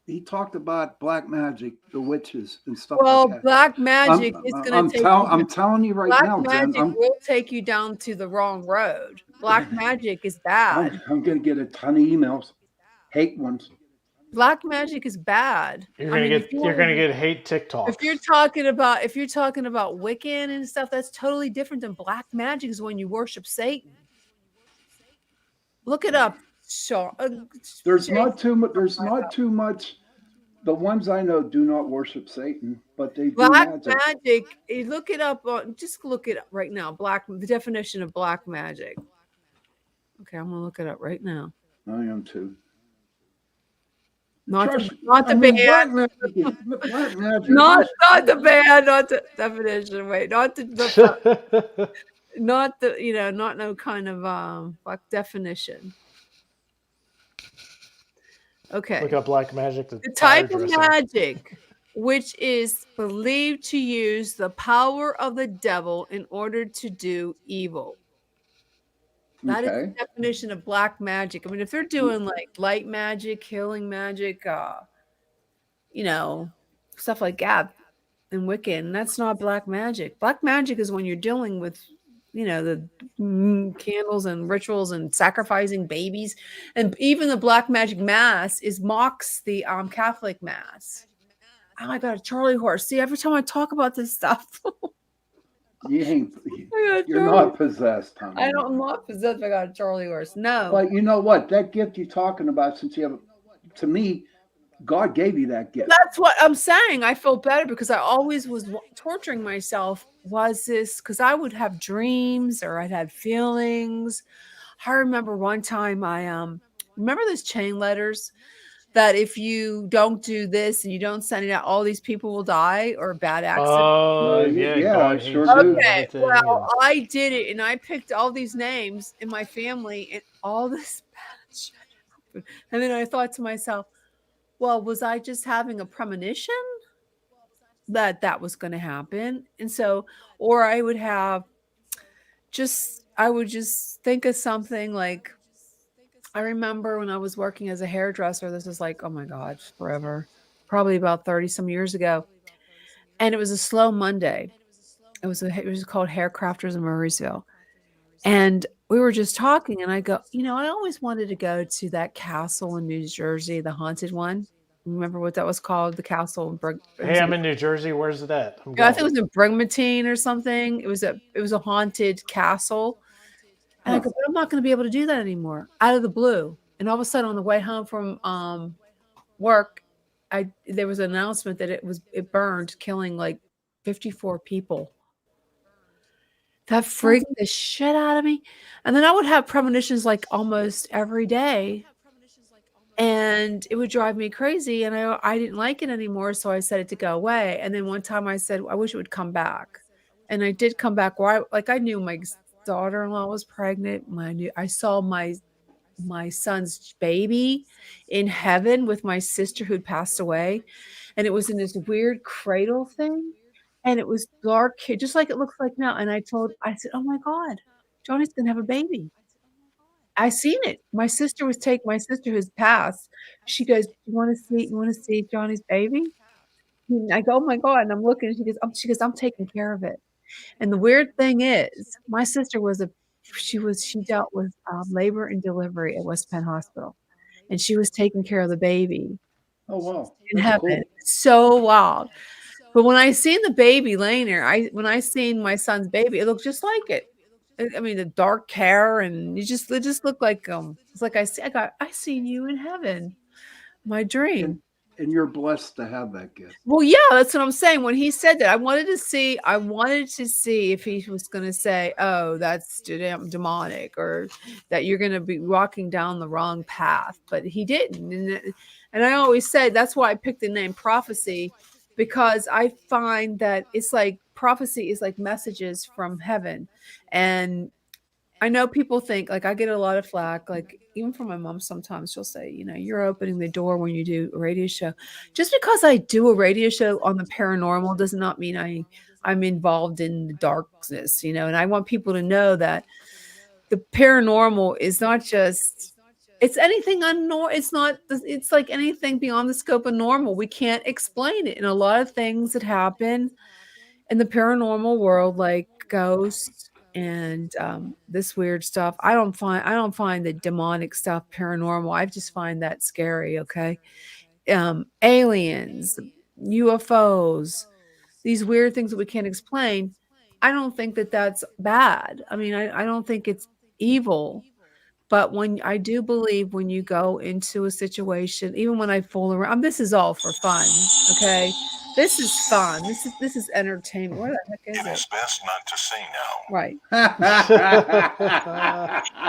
he talked about black magic, the witches, and stuff well, like that. Black magic is going to take. I'm telling you right now, Jen. Black magic will take you down to the wrong road. Black magic is bad. I'm going to get a ton of emails, hate ones. Black magic is bad. You're gonna get hate TikTok. If you're talking about Wiccan and stuff, that's totally different than black magic. Is when you worship Satan. Look it up. Sure. There's not too much. There's not too much. The ones I know do not worship Satan, but they do black magic. Look it up. Just look it up right now. The definition of black magic. Okay, I'm gonna look it up right now. I am too. Not the band. Black magic. Not the band. Not the definition. Wait, not the not the not no kind of like definition. Okay. Look up black magic. The type of magic which is believed to use the power of the devil in order to do evil. That is the definition of black magic. I mean, if they're doing like light magic, healing magic, stuff like that and Wiccan. And that's not black magic. Black magic is when you're dealing with, the candles and rituals and sacrificing babies. And even the black magic mass mocks the Catholic mass. Oh my God, Charlie horse. See, every time I talk about this stuff. You're not possessed, Tommy. I'm not possessed. I got a Charlie horse. No. But you know what? That gift you're talking about, since you have, to me, God gave you that gift. That's what I'm saying. I feel better because I always was torturing myself. Was this because I would have dreams or I'd have feelings? I remember one time remember those chain letters that if you don't do this and you don't send it out, all these people will die or a bad accident. Oh, yeah, I sure do. Okay, well, I did it, and I picked all these names in my family, and all this bad shit happened. And then I thought to myself, well, was I just having a premonition that was going to happen? And so, or I would just think of something like, I remember when I was working as a hairdresser, this is like, oh my God, forever, probably about 30 some years ago. And it was a slow Monday. It was called Haircrafters in Murraysville. And we were just talking and I go, I always wanted to go to that castle in New Jersey, the haunted one. Remember what that was called? The castle. Hey, I'm in New Jersey. Where's that? I think it was in Brigantine or something. It was a haunted castle. And I go, but I'm not going to be able to do that anymore. Out of the blue. And all of a sudden on the way home from work, there was an announcement that it burned, killing like 54 people. That freaked the shit out of me. And then I would have premonitions like almost every day. And it would drive me crazy. And I didn't like it anymore. So I said it to go away. And then one time I said, I wish it would come back. And I did come back. I knew my daughter-in-law was pregnant. I saw my son's baby in heaven with my sister who'd passed away. And it was in this weird cradle thing. And it was dark, just like it looks like now. And I said, oh my God, Johnny's going to have a baby. I seen it. My sister who's passed. She goes, you want to see Johnny's baby? And I go, oh my God. And I'm looking, and she goes, I'm taking care of it. And the weird thing is, my sister she dealt with labor and delivery at West Penn Hospital, and she was taking care of the baby. Oh wow! In heaven, cool. So wild. But when I seen the baby laying there, when I seen my son's baby, it looked just like it. I mean, the dark hair, and it just looked like it's like I seen you in heaven, my dream. And you're blessed to have that gift. Well, yeah, that's what I'm saying. When he said that, I wanted to see if he was going to say, oh, that's demonic, or that you're going to be walking down the wrong path. But he didn't. And I always say that's why I picked the name prophecy, because I find that it's like prophecy is like messages from heaven. And I know people think, like, I get a lot of flack, like even from my mom sometimes. She'll say, you're opening the door when you do a radio show. Just because I do a radio show on the paranormal does not mean I'm involved in the darkness, and I want people to know that the paranormal is not just, it's anything it's like anything beyond the scope of normal. We can't explain it. And a lot of things that happen in the paranormal world, like ghosts, and this weird stuff, I don't find the demonic stuff paranormal. I just find that scary. Okay. Aliens, UFOs, these weird things that we can't explain. I don't think that that's bad. I mean, I don't think it's evil, but I do believe when you go into a situation, even when I fool around, this is all for fun. Okay. This is fun. This is entertainment. Where the heck is it? It's best not to say now. Right.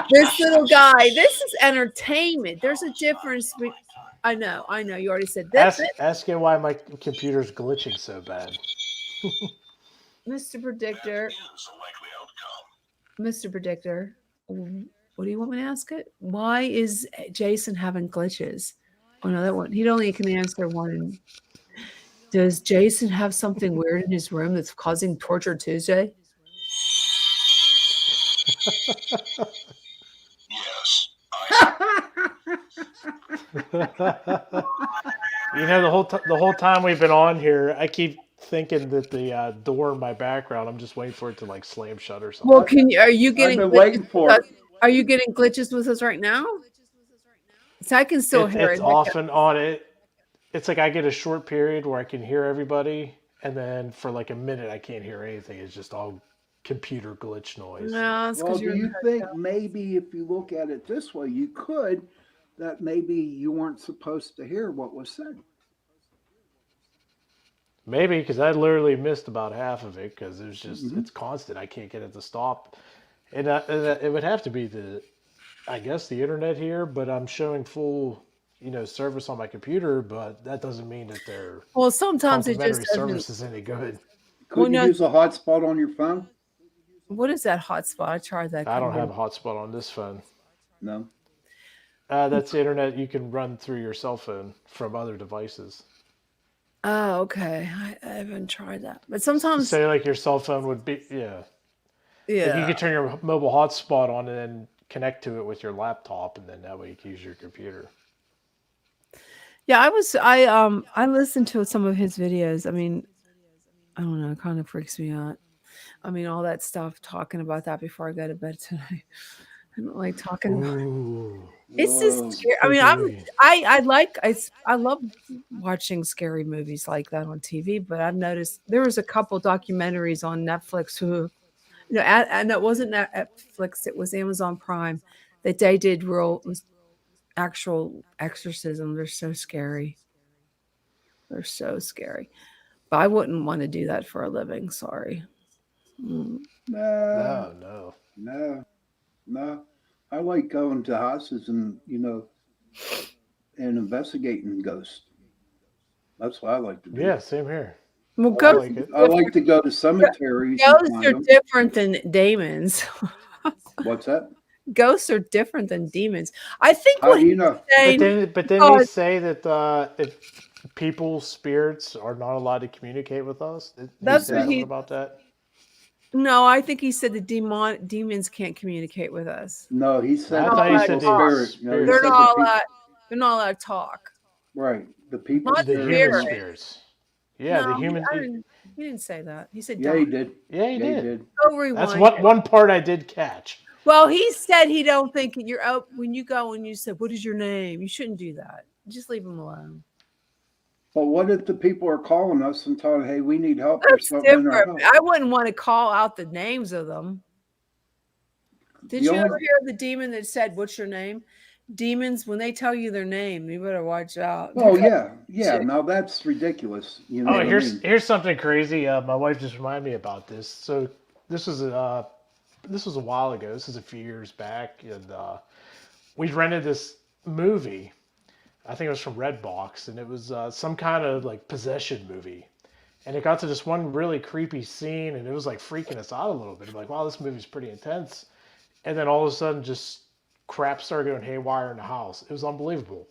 This little guy. This is entertainment. There's a difference. I know. You already said that. Ask him why my computer's glitching so bad. Mr. Predictor. Mr. Predictor. What do you want me to ask it? Why is Jason having glitches? Oh no, that one. He only can answer one. Does Jason have something weird in his room that's causing Torture Tuesday? Yes. You know, the whole time we've been on here, I keep thinking that the door in my background, I'm just waiting for it to like slam shut or Well, something. are you I've getting been glitches waiting with for us? it. Are you getting glitches with us right now? So I can still hear It's it. off and on. It's like I get a short period where I can hear everybody, and then for like a minute I can't hear anything. It's just all computer glitch noise. No, it's Well, because do you're in you the think maybe if you look at it this way, you could, that maybe you weren't supposed to hear what was said? Maybe because I literally missed about half of it because it was just Mhm. it's constant. I can't get it to stop, and it would have to be I guess the internet here, but I'm showing full service on my computer, but that doesn't mean that their Well, sometimes it just complimentary doesn't. service is any good. Well, Couldn't you no. use a hotspot on your phone? What is that hotspot? I tried that. I don't Couldn't have do a hotspot on this phone. No. That's the internet you can run through your cell phone from other devices. Oh, okay. I haven't tried that, but sometimes, Say like your cell phone would be like you yeah. could turn your mobile hotspot on and then connect to it with your laptop, and then that way you can use your computer. Yeah, I listened to some of his videos. I mean, I don't know, it kind of freaks me out. I mean, all that stuff talking about that before I go to bed tonight. I don't like talking about it. Ooh, It's just Whoa. scary. I mean, I love watching scary movies like that on TV, but I've noticed there was a couple documentaries on Netflix who, and it wasn't Netflix, it was Amazon Prime that they did actual exorcism. They're so scary. They're so scary. But I wouldn't want to do that for a living. Sorry. Mm. No, no. no. I like going to houses and, and investigating ghosts. That's what I like to do. Yeah, same here. Well, I ghosts, like it. I like to go to cemeteries and ghosts find are them. different than demons. What's that? Ghosts are different than demons. I think How what do you he's know? saying. But then they because- say that if people's spirits are not allowed to communicate with us. Did he That's say what something he. about that? No, I think he said the demons can't communicate with us. No, he said I the thought he people said the spirit. No, he spirits. They're said not the allowed. They're not allowed to talk. right. The people Not The spirit. human spirit. spirits. Yeah, No, the human. he didn't say that. He said, Yeah, he "Don't." did. Yeah, he Yeah, did. he did. Go rewind. That's what one part I did catch. Well, he said he don't think you're out when you go and you said, "What is your name?" You shouldn't do that. Just leave him alone. But what if the people are calling us and telling, hey, we need help or That's something in our different. house? I wouldn't want to call out the names of them. Did The you only- ever hear the demon that said, "What's your name?" Demons, when they tell you their name, you better watch out. Oh, yeah. Yeah. Now that's ridiculous. You know Oh, what I mean? here's something crazy. My wife just reminded me about this. So this was a while ago. This is a few years back, and we rented this movie. I think it was from Redbox, and it was some kind of like possession movie. And it got to this one really creepy scene, and it was like freaking us out a little bit. I'm like, wow, this movie's pretty intense. And then all of a sudden, just crap started going haywire in the house. It was unbelievable.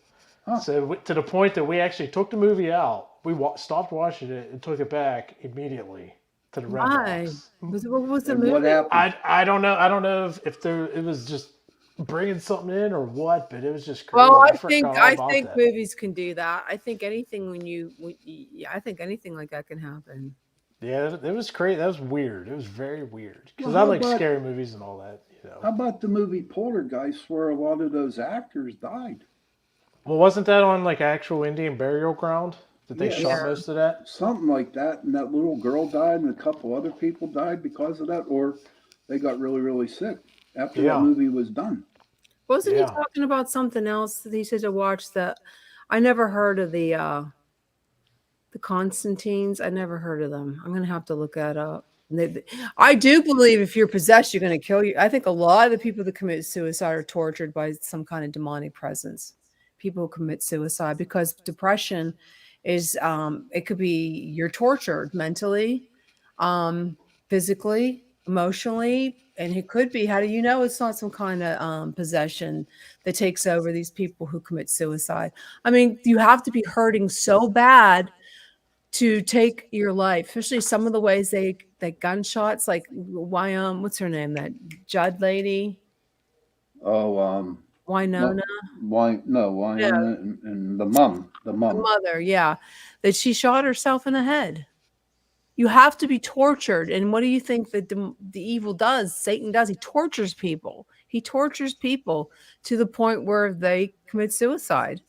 Huh. So to the point that we actually took the movie out, we stopped watching it and took it back immediately to the Why? Redbox. What was the And movie? what happened? I don't know. I don't know if there it was just bringing something in or what, but it was just crazy. Well, I forgot all about think that. movies can do that. I think anything I think anything like that can happen. Yeah, it was crazy. That was weird. It was very weird because Well, I how like about- scary movies and all that. How about the movie Poltergeist where a lot of those actors died? Well, wasn't that on like actual Indian burial ground that they Yeah. shot Yeah. most of that? Something like that. And that little girl died and a couple other people died because of that. Or they got really, really sick after Yeah. that movie was done. Wasn't he Yeah. talking about something else that he said to watch? That I never heard of the Constantines. I never heard of them. I'm gonna have to look that up. I do believe if you're possessed, you're going to kill you. I think a lot of the people that commit suicide are tortured by some kind of demonic presence. People who commit suicide, because depression is it could be you're tortured mentally, physically, emotionally, and it could be, how do you know it's not some kind of possession that takes over these people who commit suicide? I mean, you have to be hurting so bad to take your life, especially some of the ways they gunshots, like what's her name, that Judd lady? Oh, Winona, Winona and the mum. the mother, yeah, that she shot herself in the head. You have to be tortured. And what do you think that the evil does? Satan does. He tortures people. He tortures people to the point where they commit suicide.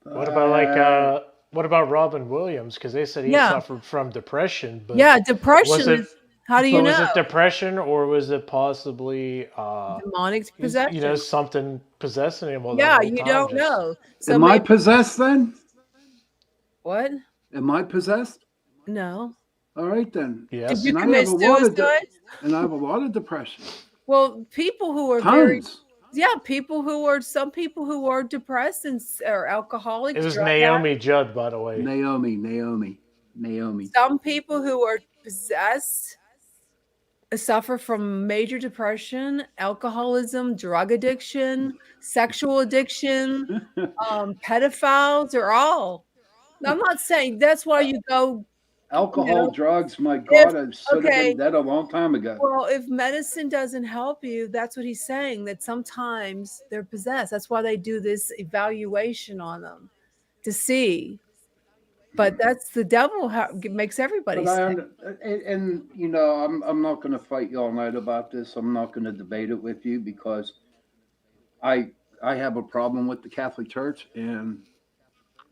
What about Robin Williams? Because they said he suffered from depression. But yeah, depression. How do you know? Was it depression or was it possibly demonic possession? You know, something possessing him. Yeah, you don't know. So am I possessed then? What? Am I possessed? No. All right then. Yes. Did you commit suicide? And I have a lot of depression. Well, people who are some people who are depressed and are alcoholics. It was Naomi Judd, by the way. Naomi. Some people who are possessed suffer from major depression, alcoholism, drug addiction, sexual addiction, pedophiles are all. I'm not saying that's why you go. Alcohol, drugs, my God, I should have been dead a long time ago. Well, if medicine doesn't help you, that's what he's saying, that sometimes they're possessed. That's why they do this evaluation on them to see. But that's the devil makes everybody sick. And you know, I'm not going to fight you all night about this. I'm not going to debate it with you because I have a problem with the Catholic Church, and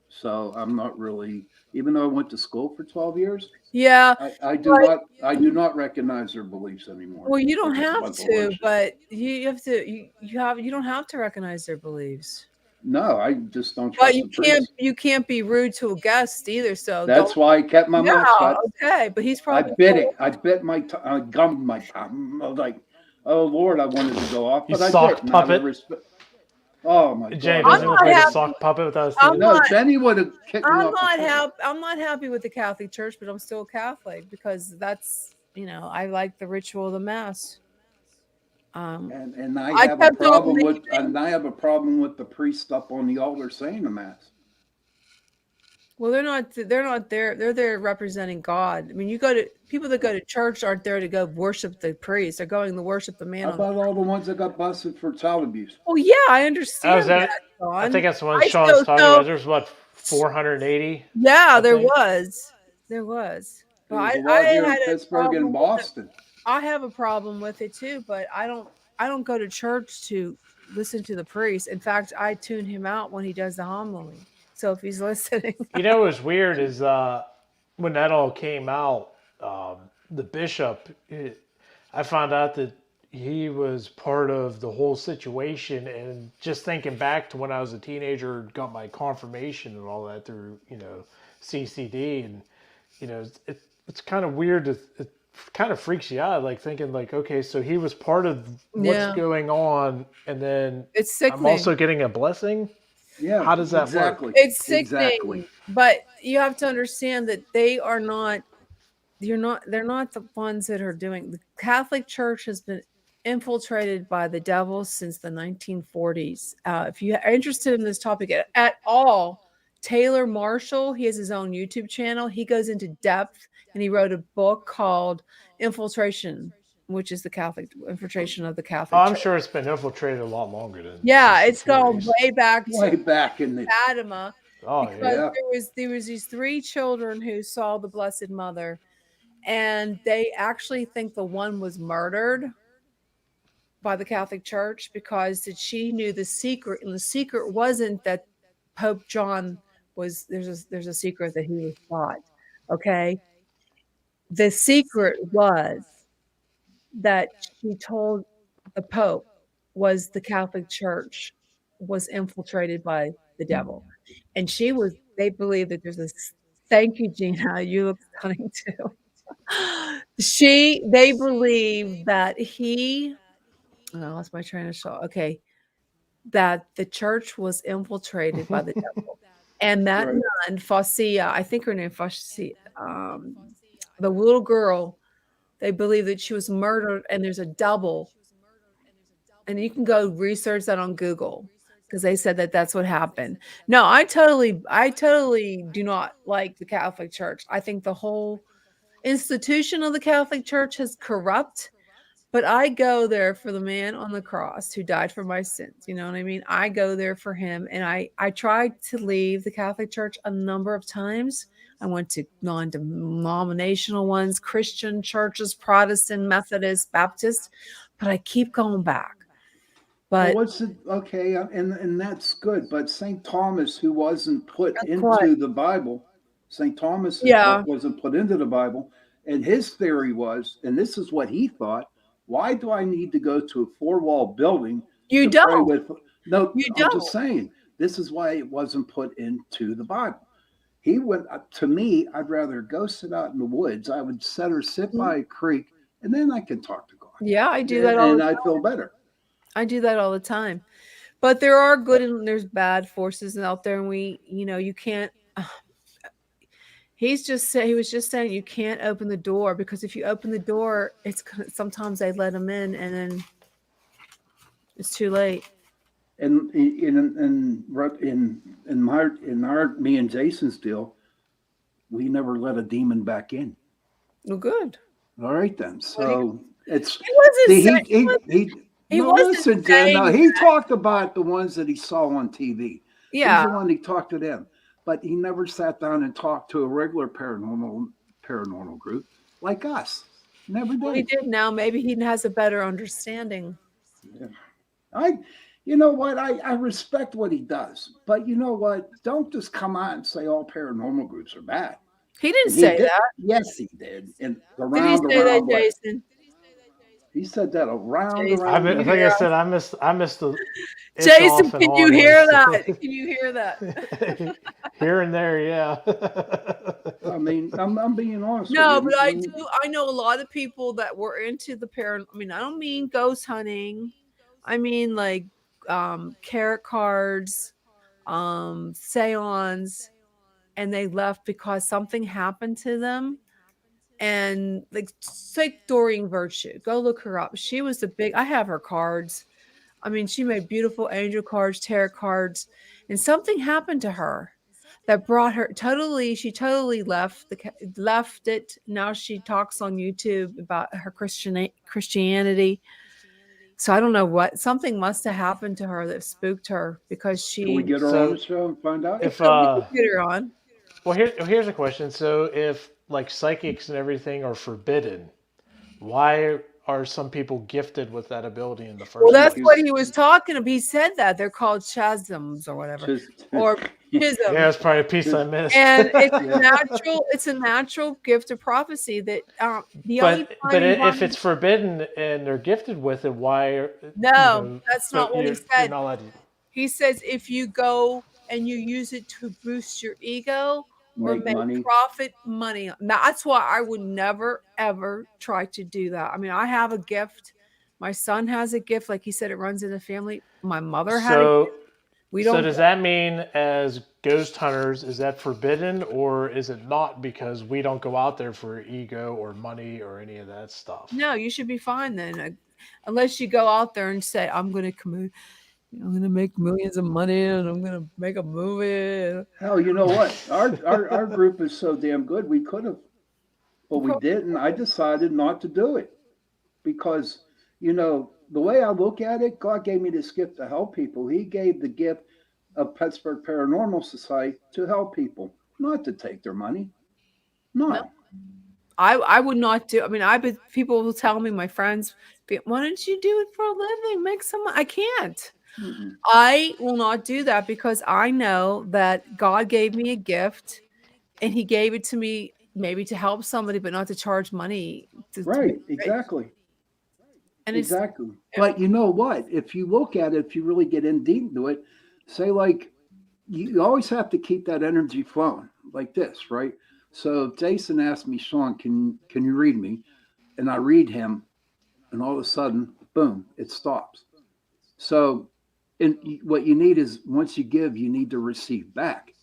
so I'm not really. Even though I went to school for 12 years, I do not recognize their beliefs anymore. Well, you don't have to, but you have to. You don't have to recognize their beliefs. No, I just don't. But you can't be rude to a guest either. So that's why I kept my mouth shut. Okay, but he's probably. I bit it. I bit my. I gummed my tongue. I was like, oh Lord, I wanted to go off, but I didn't. Puppet. Oh my Jay God! doesn't look like a sock puppet with us. No, Jenny would have kicked me off. I'm not happy with the Catholic Church, but I'm still Catholic because that's I like the ritual of the Mass. And I have a problem with the priest up on the altar saying the Mass. Well, they're not there. They're there representing God. I mean, people that go to church aren't there to go worship the priest. They're going to worship the man. How about all the ones that got busted for child abuse? Oh yeah, I understand that. I think that's what Sean's talking about. There's 480. Yeah, there was. But I had in Pittsburgh and Boston. I have a problem with it too, but I don't go to church to listen to the priest. In fact, I tune him out when he does the homily. So if he's listening, what was weird is when that all came out, the bishop, I found out that he was part of the whole situation. And just thinking back to when I was a teenager, got my confirmation and all that through CCD, and it's kind of weird. It kind of freaks you out, like thinking like, okay, so he was part of what's going on, and then it's sickening. I'm also getting a blessing. Yeah, how does that work? It's sickening, but you have to understand that they're not the ones that are doing. The Catholic Church has been infiltrated by the devil since the 1940s. If you are interested in this topic at all, Taylor Marshall, he has his own YouTube channel. He goes into depth, and he wrote a book called Infiltration, which is the Catholic infiltration of the Catholic Church. I'm sure it's been infiltrated a lot longer than. Yeah, it's gone way back in the Fatima. Oh, because there was these 3 children who saw the Blessed Mother, and they actually think the one was murdered by the Catholic Church because she knew the secret, and the secret wasn't that Pope John was. There's a secret that he was shot. Okay, the secret was that she told the Pope was the Catholic Church was infiltrated by the devil. And they believe that there's this, thank you, Gina, you look stunning too. They believe that I lost my train of thought. Okay. That the church was infiltrated by the devil. And that nun, Faucia, I think her name Faucia, the little girl, they believe that she was murdered, and there's a double. And you can go research that on Google because they said that that's what happened. No, I totally do not like the Catholic Church. I think the whole institution of the Catholic Church is corrupt, But I go there for the man on the cross who died for my sins. You know what I mean? I go there for him. And I tried to leave the Catholic Church a number of times. I went to non-denominational ones, Christian churches, Protestant, Methodist, Baptist, but I keep going back. But well, what's it? Okay, and that's good. But St. Thomas, who wasn't put into the Bible, St. Thomas' book wasn't put into the Bible, and his theory was, and this is what he thought: why do I need to go to a 4-wall building? You don't. No, I'm just saying. This is why it wasn't put into the Bible. He went to me. I'd rather go sit out in the woods. I would sit by a creek, and then I can talk to God. Yeah, I do that all the time. And I feel better. I do that all the time. But there are good and there's bad forces out there, and you can't. He was just saying you can't open the door, because if you open the door, sometimes they let them in, and then it's too late. And in me and Jason's deal, we never let a demon back in. Well, good. All right then. So it's he talked about the ones that he saw on TV. Yeah. He's the one he talked to them. But he never sat down and talked to a regular paranormal group like us. Never did. Well, he did now. Maybe he has a better understanding. Yeah. You know what? I respect what he does. But you know what? Don't just come out and say all paranormal groups are bad. He didn't say that. Yes, he did. And did he say that, Jason? He said that around. I missed the. Jason, can you hear that? Can you hear that? Here and there, yeah. I mean, I'm being honest. No, but I do. I know a lot of people that were into the paranormal. I mean, I don't mean ghost hunting. I mean like tarot cards, seance, and they left because something happened to them. And like Doreen Virtue, go look her up. She was I have her cards. I mean, she made beautiful angel cards, tarot cards, and something happened to her that brought her she totally left it. Now she talks on YouTube about her Christianity. So I don't know something must have happened to her that spooked her, because she. Can we get her on the show and find out? If we can get her on. Well, here's a question. So if like psychics and everything are forbidden, why are some people gifted with that ability in the first place? Well, that's what he was talking about. He said that they're called chasms or whatever, or chisms. Yeah, it's probably a piece I missed. And it's a natural gift of prophecy that if it's forbidden and they're gifted with it, why? No, that's not what he said. He says if you go and you use it to boost your ego or make money. That's why I would never, ever try to do that. I mean, I have a gift. My son has a gift. Like he said, it runs in the family. My mother had a gift. So does that mean as ghost hunters, is that forbidden, or is it not, because we don't go out there for ego or money or any of that stuff? No, you should be fine then. Unless you go out there and say, I'm going to make millions of money and I'm going to make a movie. Hell, you know what? Our group is so damn good. We could have, but we didn't. I decided not to do it because, the way I look at it, God gave me this gift to help people. He gave the gift of Pittsburgh Paranormal Society to help people, not to take their money. No. I would not do. I mean, people will tell me, my friends, why don't you do it for a living? Make some money. I can't. Mm-mm. I will not do that because I know that God gave me a gift and he gave it to me maybe to help somebody, but not to charge money. Exactly. And exactly. But you know what? If you look at it, if you really get in deep into it, say like, you always have to keep that energy flowing like this, right? So Jason asked me, Sean, can you read me? And I read him, and all of a sudden, boom, it stops. So what you need is, once you give, you need to receive back.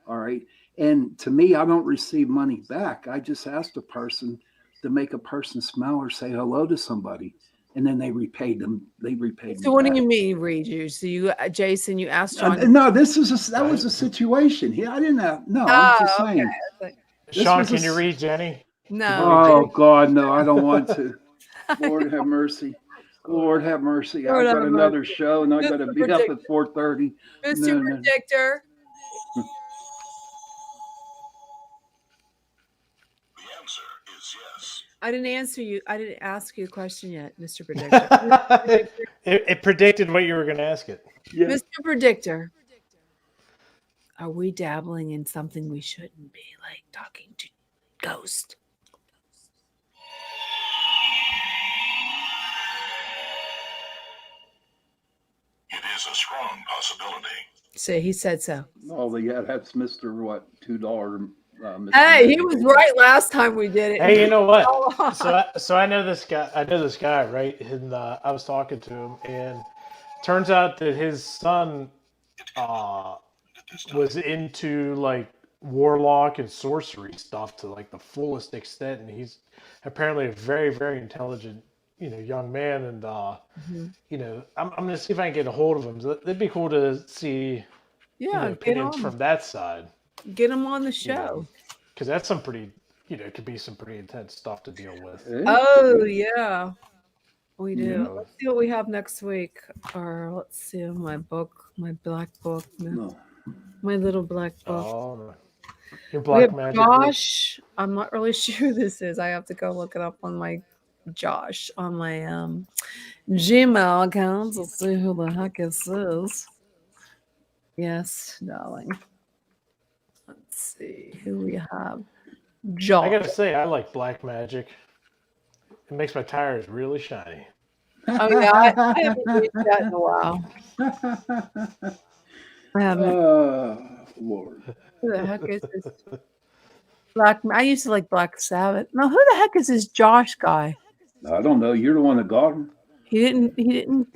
All right. And to me, I don't receive money back. I just ask the person to make a person smile or say hello to somebody. And then they repaid them. So what do you mean read you? So Jason, you asked Sean. No, that was a situation. I didn't have. No, I'm just saying. Sean, can you read Jenny? No. Oh God, no! I don't want to. Lord have mercy. Lord have mercy. Lord I've got have another mercy. show and I got to Mr. be up at 4:30. Mr. Predictor. The answer is yes. I didn't answer you. I didn't ask you a question yet, Mr. Predictor. It predicted what you were going to ask it. Yeah. Mr. Predictor. Are we dabbling in something we shouldn't be, like talking to ghosts? It is a strong possibility. See, he said so. Oh, yeah, that's Mr. What, $2. Mr. Hey, he was Medical. right last time we did it. Hey, you know what? So I know this guy. I know this guy, right? And I was talking to him, and turns out that his son was into like warlock and sorcery stuff to like the fullest extent, and he's apparently a very, very intelligent, young man. And I'm gonna see if I can get a hold of him. That'd be cool to see, Yeah, get opinions on. from that side. Get him on the show. Because that's some pretty, it could be some pretty intense stuff to deal with. Oh, yeah. We do. Yeah. Let's see what we have next week. Or let's see my book, my black book. No. My little black book. Oh, your We black have magic. Josh. I'm not really sure who this is. I have to go look it up on my Josh on my Gmail account to see who the heck this is. Yes, darling. Let's see who we have. Josh. I gotta say, I like black magic. It makes my tires really shiny. Oh yeah, I haven't used that in a while. I haven't. Oh, Lord. Who the heck is this? I used to like Black Sabbath. No, who the heck is this Josh guy? I don't know. You're the one that got him. He didn't.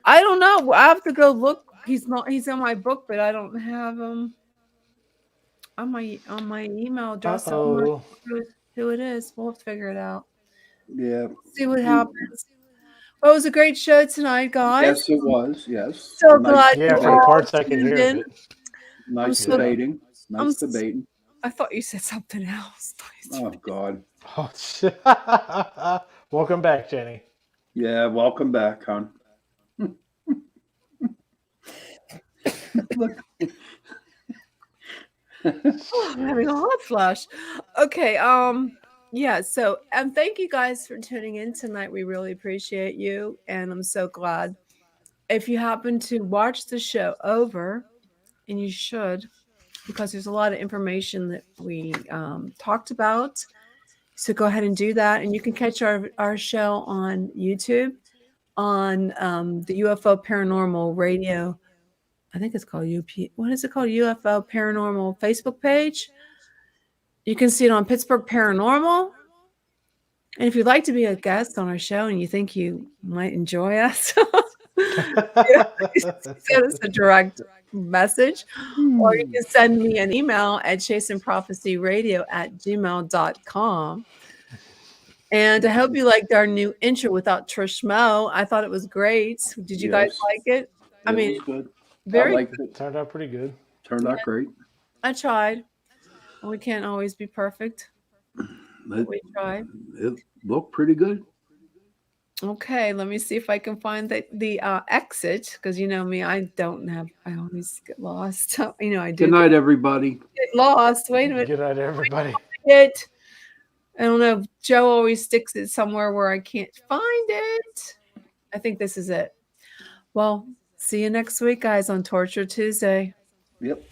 I don't know. I have to go look. He's on my book, but I don't have him on my email address. I don't know who it is. We'll have to figure it out. Yeah. See what happens. Well, it was a great show tonight, guys. Yes, it was. Yes. So Nice glad Yeah, you for the all parts I can hear tuned of in. it. Nice so- debating. Nice debating. I thought you said something else. Oh, God. Oh, shit. Welcome back, Jenny. Yeah, welcome back, hon. Look. Oh, I'm having a hot flash. Okay, yeah, so thank you guys for tuning in tonight. We really appreciate you, and I'm so glad. If you happen to watch the show over, and you should, because there's a lot of information that we talked about. So go ahead and do that, and you can catch our show on YouTube, on the UFO Paranormal Radio. I think it's called What is it called? UFO Paranormal Facebook page. You can see it on Pittsburgh Paranormal. And if you'd like to be a guest on our show and you think you might enjoy us, send us a direct message, or you can send me an email at chaseandprophecyradio@gmail.com. And I hope you liked our new intro without Trish Mo. I thought it was great. Did you guys like it? I mean, It was good. very I liked it. Turned out pretty good. Turned out great. I tried. We can't always be perfect. We tried. It looked pretty good. Okay, let me see if I can find the exit, because you know me, I always get lost. I do Good night, everybody. get lost. Wait a minute. Good night, everybody. I don't know. Joe always sticks it somewhere where I can't find it. I think this is it. Well, see you next week, guys, on Torture Tuesday. Yep.